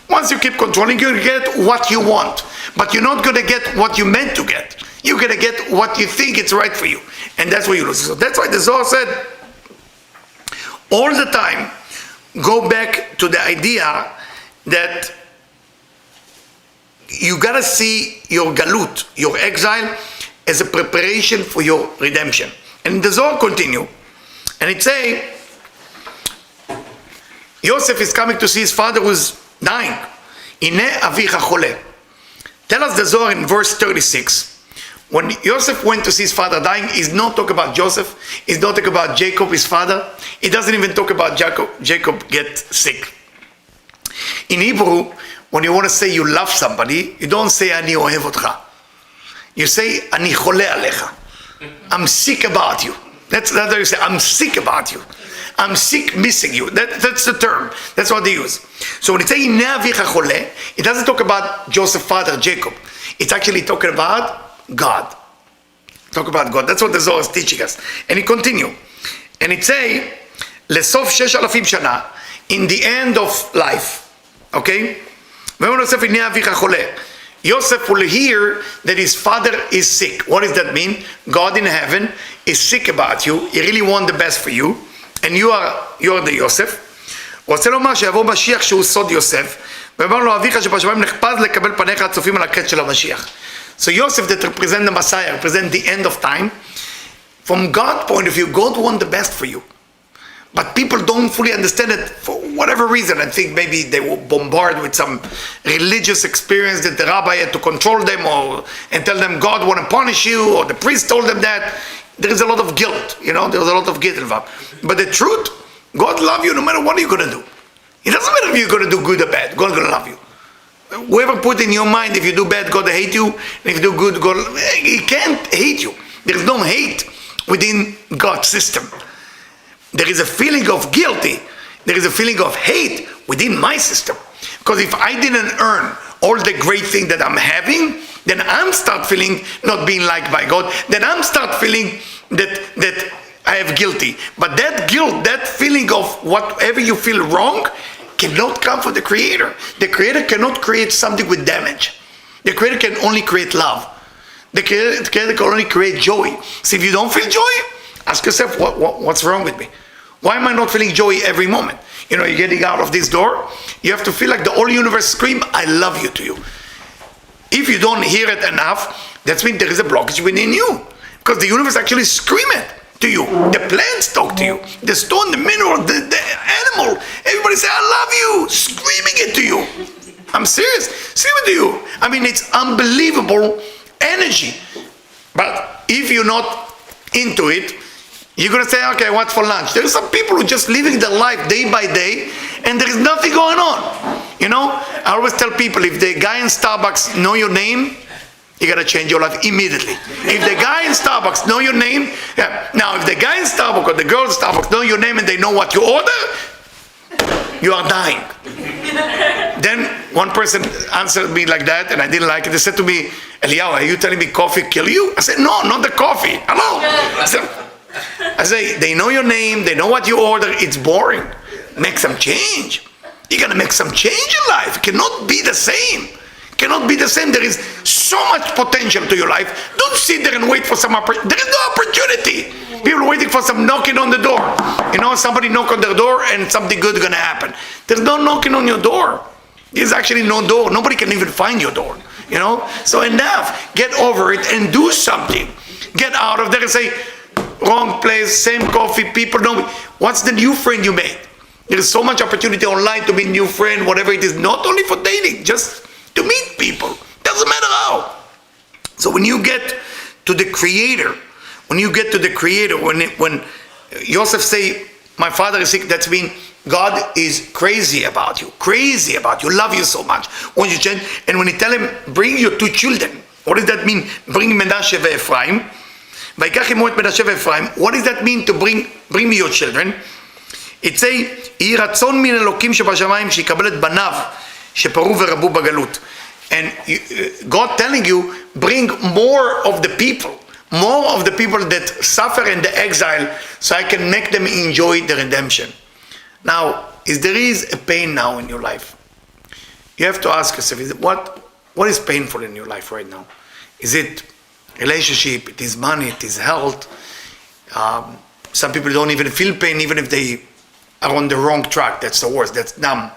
Once you keep controlling, you'll get what you want. But you're not gonna get what you meant to get. You're gonna get what you think it's right for you. And that's what you lose. So that's why the Zohar said, all the time, go back to the idea that you gotta see your galut, your exile, as a preparation for your redemption. And the Zohar continue, and it say, Yosef is coming to see his father who's dying. Ine avicha chole. Tell us the Zohar in verse 36. When Yosef went to see his father dying, he's not talking about Joseph, he's not talking about Jacob, his father. He doesn't even talk about Jacob get sick. In Hebrew, when you want to say you love somebody, you don't say ani ohev otcha. You say ani chole alecha. I'm sick about you. That's how you say, I'm sick about you. I'm sick missing you. That's the term. That's what they use. So when it says ine avicha chole, it doesn't talk about Joseph's father, Jacob. It's actually talking about God. Talk about God. That's what the Zohar is teaching us. And he continue. And it say, Lesof 6,000 shana, in the end of life. Okay? Yosef will hear that his father is sick. What does that mean? God in heaven is sick about you. He really wants the best for you. And you are the Yosef. רוצה לומר שיבוא משיח שהוא סוד יוסף, ואמר לו אביך שבשמיים נחפז לקבל פניך הצופים על הקץ של המשיח. So Yosef that represent the Messiah, represent the end of time. From God's point of view, God wants the best for you. But people don't fully understand it for whatever reason. I think maybe they were bombarded with some religious experience that the rabbi had to control them and tell them God want to punish you, or the priest told them that. there is a lot of guilt, there's a lot of guilt involved. But the truth, God loves you no matter what you're going to do. It doesn't matter if you're going to do good or bad, God's going to love you. Whoever put in your mind, if you do bad, God will hate you, and if you do good, God, He can't hate you. There's no hate within God's system. There is a feeling of guilty, there is a feeling of hate within my system. Because if I didn't earn all the great things that I'm having, then I'm start feeling not being liked by God, then I'm start feeling that I have guilty. But that guilt, that feeling of whatever you feel wrong, cannot come from the Creator. The Creator cannot create something with damage. The Creator can only create love. The Creator can only create joy. So if you don't feel joy, ask yourself, what's wrong with me? Why am I not feeling joy every moment? You're getting out of this door, you have to feel like the whole universe scream, I love you to you. If you don't hear it enough, that means there is a blockage within you. Because the universe actually screams it to you. The plants talk to you. The stone, the mineral, the animal. Everybody say, I love you. Screaming it to you. I'm serious. Screaming to you. I mean, it's unbelievable energy. But if you're not into it, you're going to say, okay, what's for lunch? There are some people who are just living their life day by day, and there is nothing going on. I always tell people, if the guy in Starbucks know your name, you got to change your life immediately. If the guy in Starbucks know your name, now if the guy in Starbucks or the girl in Starbucks know your name and they know what you order, you are dying. Then one person answered me like that, and I didn't like it. They said to me, Eliyahu, are you telling me coffee kill you? I said, no, not the coffee. Hello. I say, they know your name, they know what you order, it's boring. Make some change. You gotta make some change in life. It cannot be the same. Cannot be the same. There is so much potential to your life. Don't sit there and wait for some opportunity. There is no opportunity. People are waiting for some knocking on the door. Somebody knock on their door and something good is gonna happen. There's no knocking on your door. There's actually no door. Nobody can even find your door. So enough. Get over it and do something. Get out of there and say, wrong place, same coffee, people know me. What's the new friend you made? There is so much opportunity online to meet new friend, whatever it is, not only for dating, just to meet people. Doesn't matter how. So when you get to the Creator, when Joseph say, my father is sick, that's mean God is crazy about you, love you so much. When you change, and when he tell him, bring your two children, what does that mean? Bring Menashe and Ephraim. What does that mean to bring me your children? It say, יהי רצון מן אלוקים שבשמיים שיקבל את בניו שפרו ורבו בגלות. And God telling you, bring more of the people that suffer in the exile, so I can make them enjoy the redemption. Now, if there is a pain now in your life, you have to ask yourself, what is painful in your life right now? Is it relationship, it is money, it is health? Some people don't even feel pain even if they are on the wrong track. That's the worst. That's numb.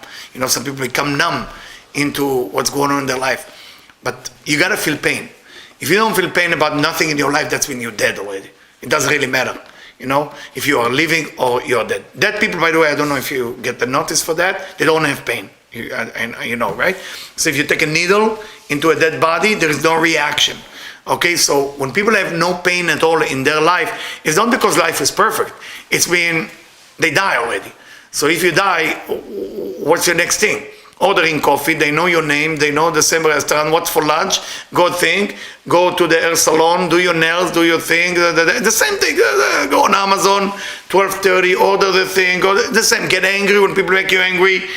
Some people become numb into what's going on in their life. But you gotta feel pain. If you don't feel pain about nothing in your life, that's when you're dead already. It doesn't really matter. If you are living or you're dead. Dead people, by the way, I don't know if you get the notice for that, they don't have pain. Right? So if you take a needle into a dead body, there is no reaction. Okay, so when people have no pain at all in their life, it's not because life is perfect. It's when they die already. So if you die, what's your next thing? Ordering coffee, they know your name, they know the same restaurant, what's for lunch, go to the hair salon, do your nails, do your thing, the same thing, go on Amazon, 12:30, order the thing, the same, get angry when people make you angry,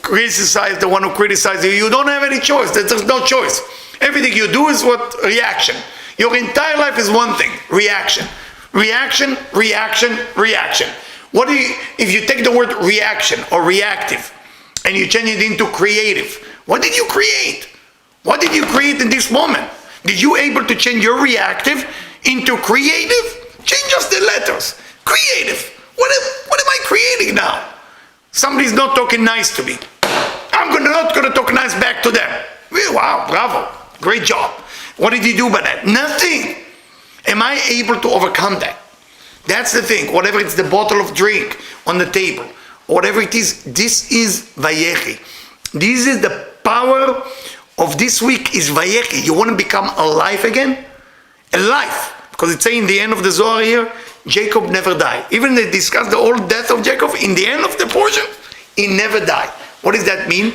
criticize the one who criticizes you. You don't have any choice, there's no choice. Everything you do is reaction. Your entire life is one thing, reaction. Reaction, reaction, reaction. If you take the word reaction or reactive and you change it into creative, what did you create? What did you create in this moment? Did you able to change your reactive into creative? Change just the letters. Creative. What am I creating now? Somebody's not talking nice to me. I'm not going to talk nice back to them. Wow, bravo. Great job. What did you do by that? Nothing. Am I able to overcome that? That's the thing. Whatever it's the bottle of drink on the table, whatever it is, this is Vayechi. This is the power of this week is Vayechi. You want to become alive again? Alive. Because it's saying in the end of the Zohar here, Jacob never died. Even they discuss the whole death of Jacob, in the end of the portion, he never died. What does that mean?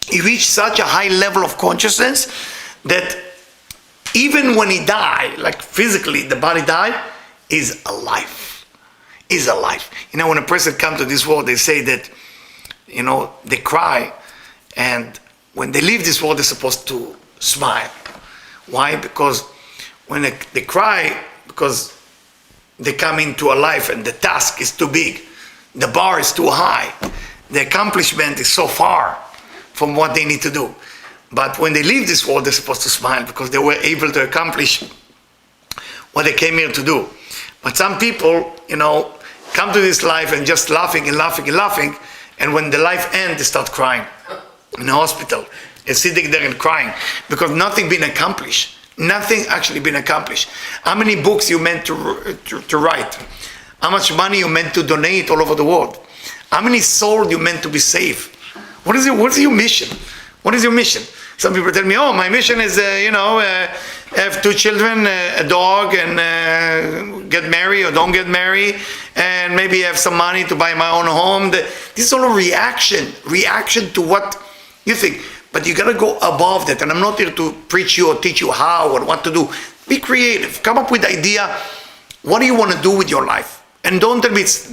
He reached such a high level of consciousness that even when he died, like physically the body died, he's alive. He's alive. When a person comes to this world, they say that, they cry, and when they leave this world, they're supposed to smile. Why? Because when they cry, because they come into a life and the task is too big, the bar is too high, the accomplishment is so far from what they need to do. But when they leave this world, they're supposed to smile because they were able to accomplish what they came here to do. But some people, come to this life and just laughing and laughing and laughing, and when the life ends, they start crying in the hospital and sitting there and crying because nothing been accomplished. Nothing actually been accomplished. How many books you meant to write? How much money you meant to donate all over the world? How many souls you meant to be saved? What's your mission? What is your mission? Some people tell me, my mission is, have 2 children, a dog, and get married or don't get married, and maybe have some money to buy my own home. This is all a reaction to what you think. But you gotta go above that. And I'm not here to preach you or teach you how or what to do. Be creative. Come up with the idea. What do you want to do with your life? And don't tell me it's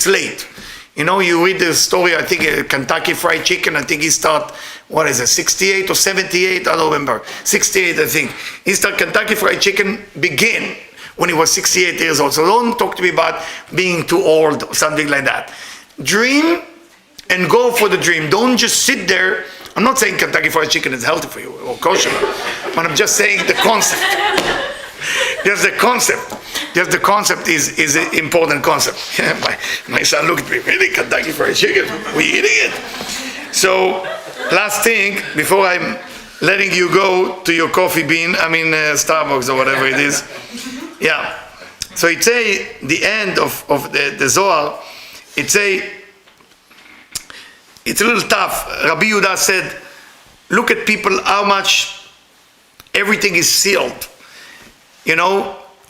late. You read the story, I think Kentucky Fried Chicken, I think he started, 68 or 78? I don't remember. 68, I think. He started Kentucky Fried Chicken begin when he was 68 years old. So don't talk to me about being too old or something like that. Dream and go for the dream. Don't just sit there. I'm not saying Kentucky Fried Chicken is healthy for you or kosher, but I'm just saying the concept. There's the concept. Just the concept is an important concept. My son looked at me, really, Kentucky Fried Chicken? We eating it? So, last thing, before I'm letting you go to your coffee bean, Starbucks or whatever it is. Yeah. So it say, the end of the Zohar, it say, it's a little tough. Rabbi Yehuda said, look at people, how much everything is sealed.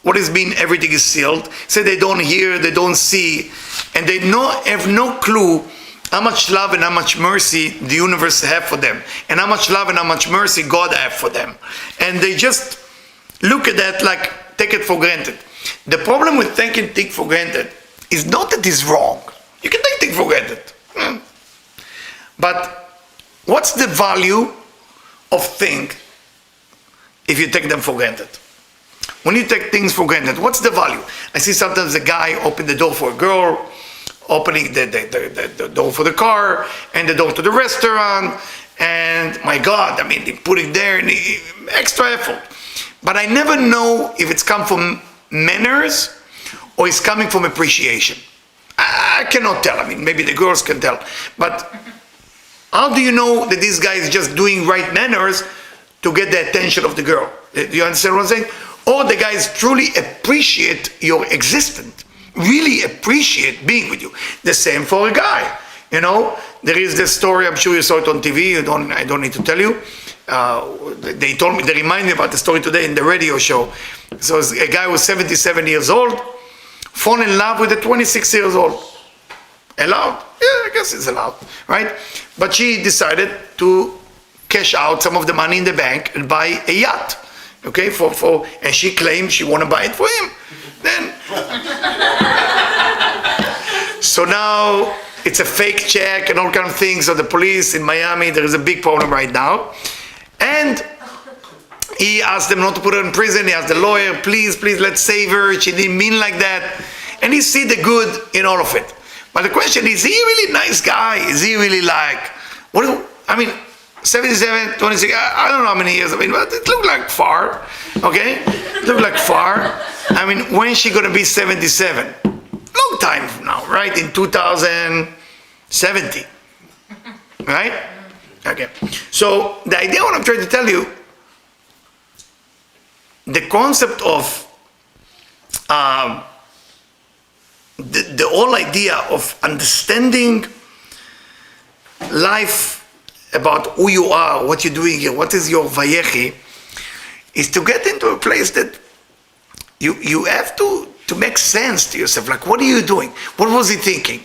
What has been everything is sealed. Say they don't hear, they don't see, and they have no clue how much love and how much mercy the universe have for them, and how much love and how much mercy God have for them. And they just look at that like, take it for granted. The problem with taking things for granted is not that it's wrong. You can take things for granted. But what's the value of things if you take them for granted? When you take things for granted, what's the value? I see sometimes a guy open the door for a girl, opening the door for the car, and the door to the restaurant, and my God, they put it there, and extra effort. But I never know if it's come from manners or it's coming from appreciation. I cannot tell. Maybe the girls can tell. But how do you know that this guy is just doing right manners to get the attention of the girl? Do you understand what I'm saying? Or the guys truly appreciate your existence, really appreciate being with you. The same for a guy. There is this story, I'm sure you saw it on TV, I don't need to tell you. They remind me about the story today in the radio show. So a guy was 77 years old, fall in love with a 26 years old. Allowed? Yeah, I guess it's allowed, right? But she decided to cash out some of the money in the bank and buy a yacht. Okay, and she claimed she want to buy it for him. Then, so now it's a fake check and all kind of things. So the police in Miami, there is a big problem right now. And he asked them not to put her in prison. He asked the lawyer, please, let's save her. She didn't mean like that. And he see the good in all of it. But the question is he really nice guy? Is he really 77, 26, I don't know how many years, but it looked like far, okay? It looked like far. When is she going to be 77? Long time from now, right? In 2070, right? Okay. So the idea, what I'm trying to tell you, the concept of the whole idea of understanding life about who you are, what you're doing here, what is your Vayechi, is to get into a place that you have to make sense to yourself. Like, what are you doing? What was he thinking?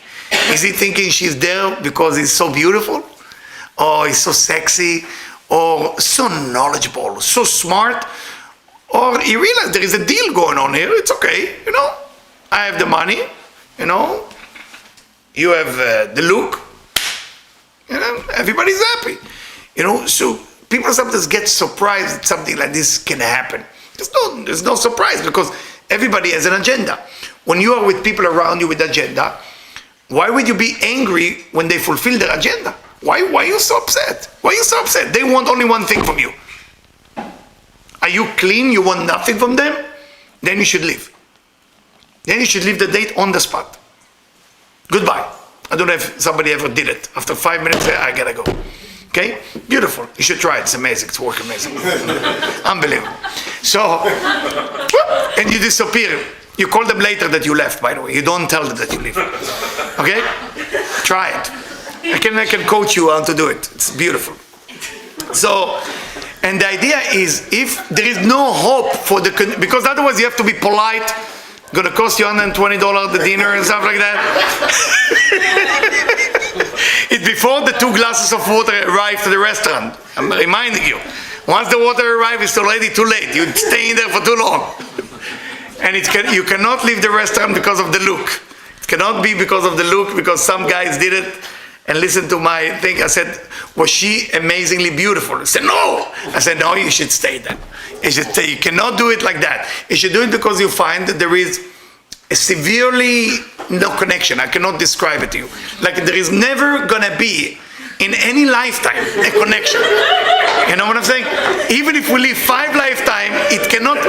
Is he thinking she's there because he's so beautiful? Or he's so sexy? Or so knowledgeable? So smart? Or he realized there is a deal going on here. It's okay, I have the money, you have the look, everybody's happy. So people sometimes get surprised that something like this can happen. There's no surprise, because everybody has an agenda. When you are with people around you with agenda, why would you be angry when they fulfill their agenda? Why are you so upset? Why are you so upset? They want only one thing from you. Are you clean? You want nothing from them? Then you should leave. Then you should leave the date on the spot. Goodbye. I don't know if somebody ever did it. After 5 minutes, I gotta go. Okay? Beautiful. You should try it. It's amazing. It's working amazing. Unbelievable. So, and you disappear. You call them later that you left, by the way. You don't tell them that you leave. Okay? Try it. I can coach you how to do it. It's beautiful. So, and the idea is, if there is no hope for because otherwise you have to be polite, going to cost you $120 the dinner and stuff like that. It's before the 2 glasses of water arrive to the restaurant. I'm reminding you. Once the water arrives, it's already too late. You're staying there for too long. And you cannot leave the restaurant because of the look. It cannot be because of the look, because some guys did it. And listen to my thing. I said, was she amazingly beautiful? I said, no. I said, no, you should stay there. You should stay. You cannot do it like that. You should do it because you find that there is a severely no connection. I cannot describe it to you. Like, there is never going to be, in any lifetime, a connection. You know what I'm saying? Even if we live 5 lifetimes, it cannot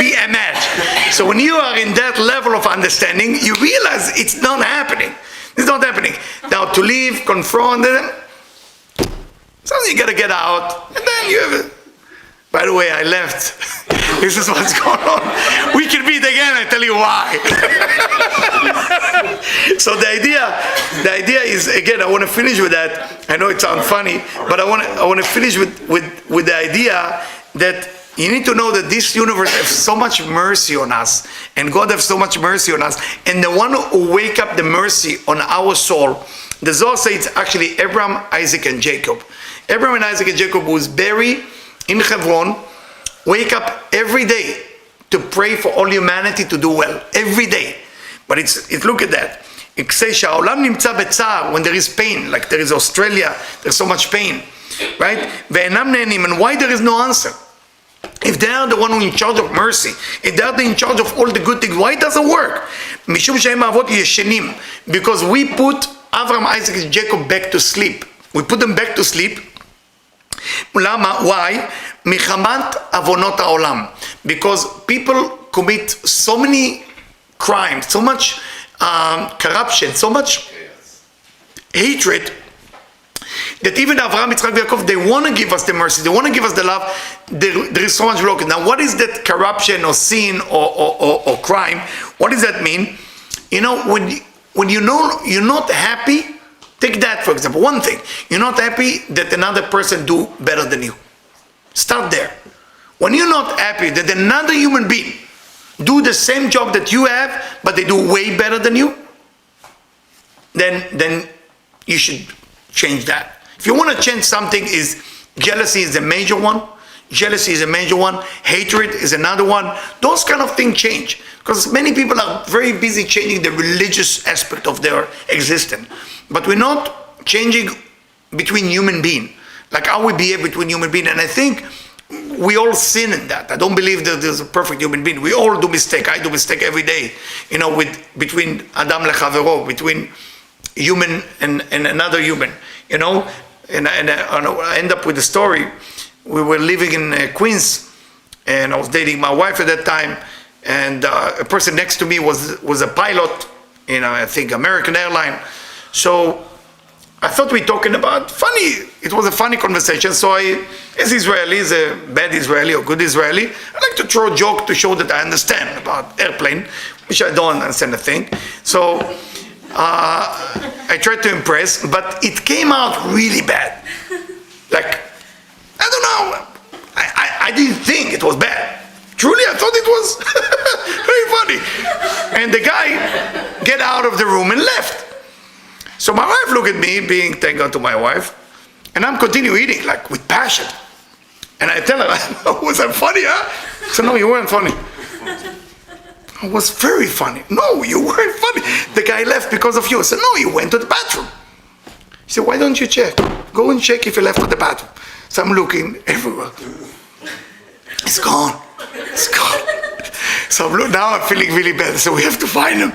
be a match. So when you are in that level of understanding, you realize it's not happening. It's not happening. Now, to leave, confront them, something you gotta get out, and then you have it. By the way, I left. This is what's going on. We can meet again, I tell you why. So the idea is, again, I want to finish with that. I know it sounds funny, but I want to finish with the idea that you need to know that this universe has so much mercy on us, and God has so much mercy on us, and the one who wake up the mercy on our soul, the Zohar says it's actually Abraham, Isaac, and Jacob. Abraham and Isaac and Jacob, who was buried in Hebron, wake up every day to pray for all humanity to do well. Every day. But look at that. It says שהעולם נמצא בצער, when there is pain, like there is Australia, there's so much pain, right? ואינם נהנים, and why there is no answer? If they are the one who in charge of mercy, if they are in charge of all the good things, why it doesn't work? משום שהם האבות ישנים, because we put Abraham, Isaac, and Jacob back to sleep. We put them back to sleep. למה? Why? מחמת עוונות העולם. Because people commit so many crimes, so much corruption, so much hatred, that even Avraham, Yitzchak, Yaakov, they want to give us the mercy, they want to give us the love. There is so much broken. Now, what is that corruption or sin or crime? What does that mean? When you know you're not happy, take that for example. One thing, you're not happy that another person do better than you. Start there. When you're not happy that another human being do the same job that you have, but they do way better than you, then you should change that. If you want to change something, jealousy is a major one. Jealousy is a major one. Hatred is another one. Those kind of things change. Because many people are very busy changing the religious aspect of their existence. But we're not changing between human beings. Like how we behave between human beings. And I think we all sin in that. I don't believe that there's a perfect human being. We all do mistake. I do mistake every day. Between Adam lechavero, between human and another human. And I end up with a story. We were living in Queens, and I was dating my wife at that time, and a person next to me was a pilot in, I think, American airline. So I thought we were talking about funny. It was a funny conversation. So as Israeli, as a bad Israeli or good Israeli, I like to throw a joke to show that I understand about airplane, which I don't understand a thing. So I tried to impress, but it came out really bad. Like, I don't know. I didn't think it was bad. Truly, I thought it was. And the guy get out of the room and left. So my wife looked at me, being thank God to my wife, and I'm continue eating, like with passion. And I tell her, was I funny, huh? So no, you weren't funny. I was very funny. No, you weren't funny. The guy left because of you. I said, no, you went to the bathroom. He said, why don't you check? Go and check if he left to the bathroom. So I'm looking everywhere. It's gone. It's gone. So now I'm feeling really bad. So we have to find him.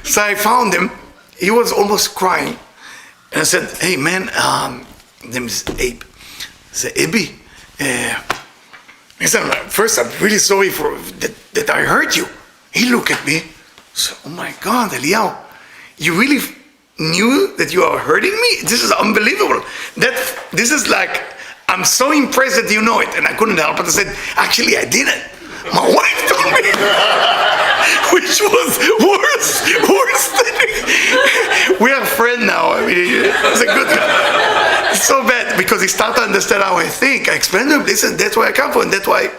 So I found him. He was almost crying. And I said, hey man, his name is Abe. I said, Abe, he said, first I'm really sorry for that I hurt you. He looked at me. So, oh my God, Eliyahu, you really knew that you are hurting me? This is unbelievable. This is like, I'm so impressed that you know it. And I couldn't help it. I said, actually, I didn't. My wife told me, which was worse than we are friends now. I mean, it's a good guy. It's so bad because he started to understand how I think. I explained to him, listen, that's where I come from. And that's why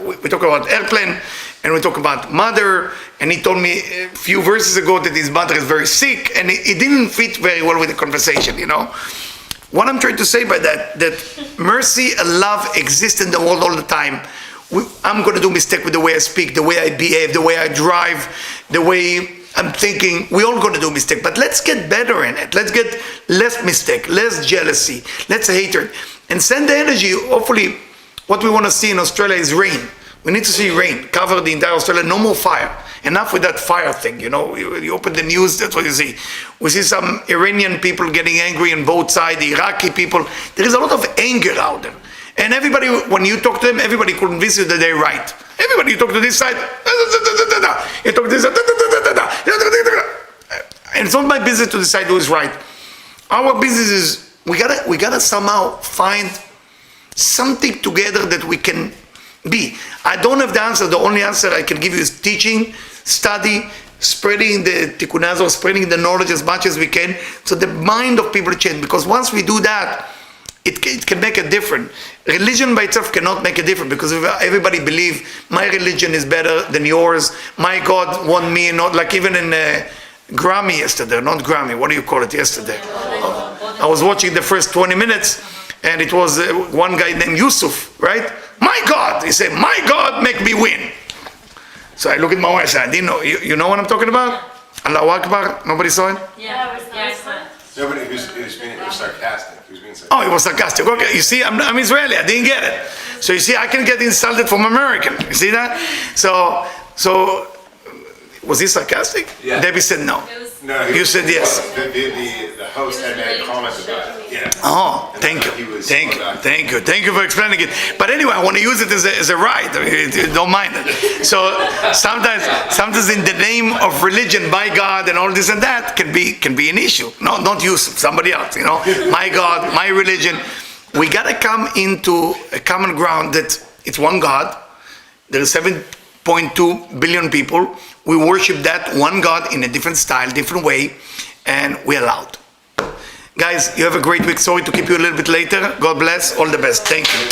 we talk about airplane and we talk about mother. And he told me a few verses ago that his mother is very sick, and it didn't fit very well with the conversation, you know. What I'm trying to say by that mercy and love exist in the world all the time. I'm going to do mistake with the way I speak, the way I behave, the way I drive, the way I'm thinking. We're all going to do mistake, but let's get better in it. Let's get less mistake, less jealousy, less hatred, and send the energy. Hopefully, what we want to see in Australia is rain. We need to see rain, cover the entire Australia, no more fire. Enough with that fire thing, you know. You open the news, that's what you see. We see some Iranian people getting angry on both sides, Iraqi people. There is a lot of anger out there. And everybody, when you talk to them, everybody convinces you that they're right. Everybody, you talk to this side, you talk to this side, and it's not my business to decide who is right. Our business is, we gotta somehow find something together that we can be. I don't have the answer. The only answer I can give you is teaching, study, spreading the tikkun hazor, spreading the knowledge as much as we can, so the mind of people change. Because once we do that, it can make a difference. Religion by itself cannot make a difference, because if everybody believe my religion is better than yours, my God want me, not like even in Grammy yesterday, not Grammy, what do you call it yesterday? I was watching the first 20 minutes, and it was one guy named Yusuf, right? My God, he said, my God make me win. So I look at my wife and say, I didn't know, you know what I'm talking about? Allahu Akbar, nobody saw it? Yeah, I saw it. Nobody who's being sarcastic. Who's being sarcastic. Oh, he was sarcastic. Okay, you see, I'm Israeli. I didn't get it. So you see, I can get insulted from American. You see that? So was he sarcastic? Yeah. Debbie said no. No, You said yes. The host had made a comment about it. Yeah. Oh, thank you. Thank you for explaining it. But anyway, I want to use it as a right. I mean, don't mind it. So sometimes in the name of religion, by God and all this and that can be an issue. No, not you, somebody else. You know, my God, my religion. We gotta come into a common ground that it's one God. There are 7.2 billion people. We worship that one God in a different style, different way, and we're allowed. Guys, you have a great week. Sorry to keep you a little bit later. God bless. All the best. Thank you.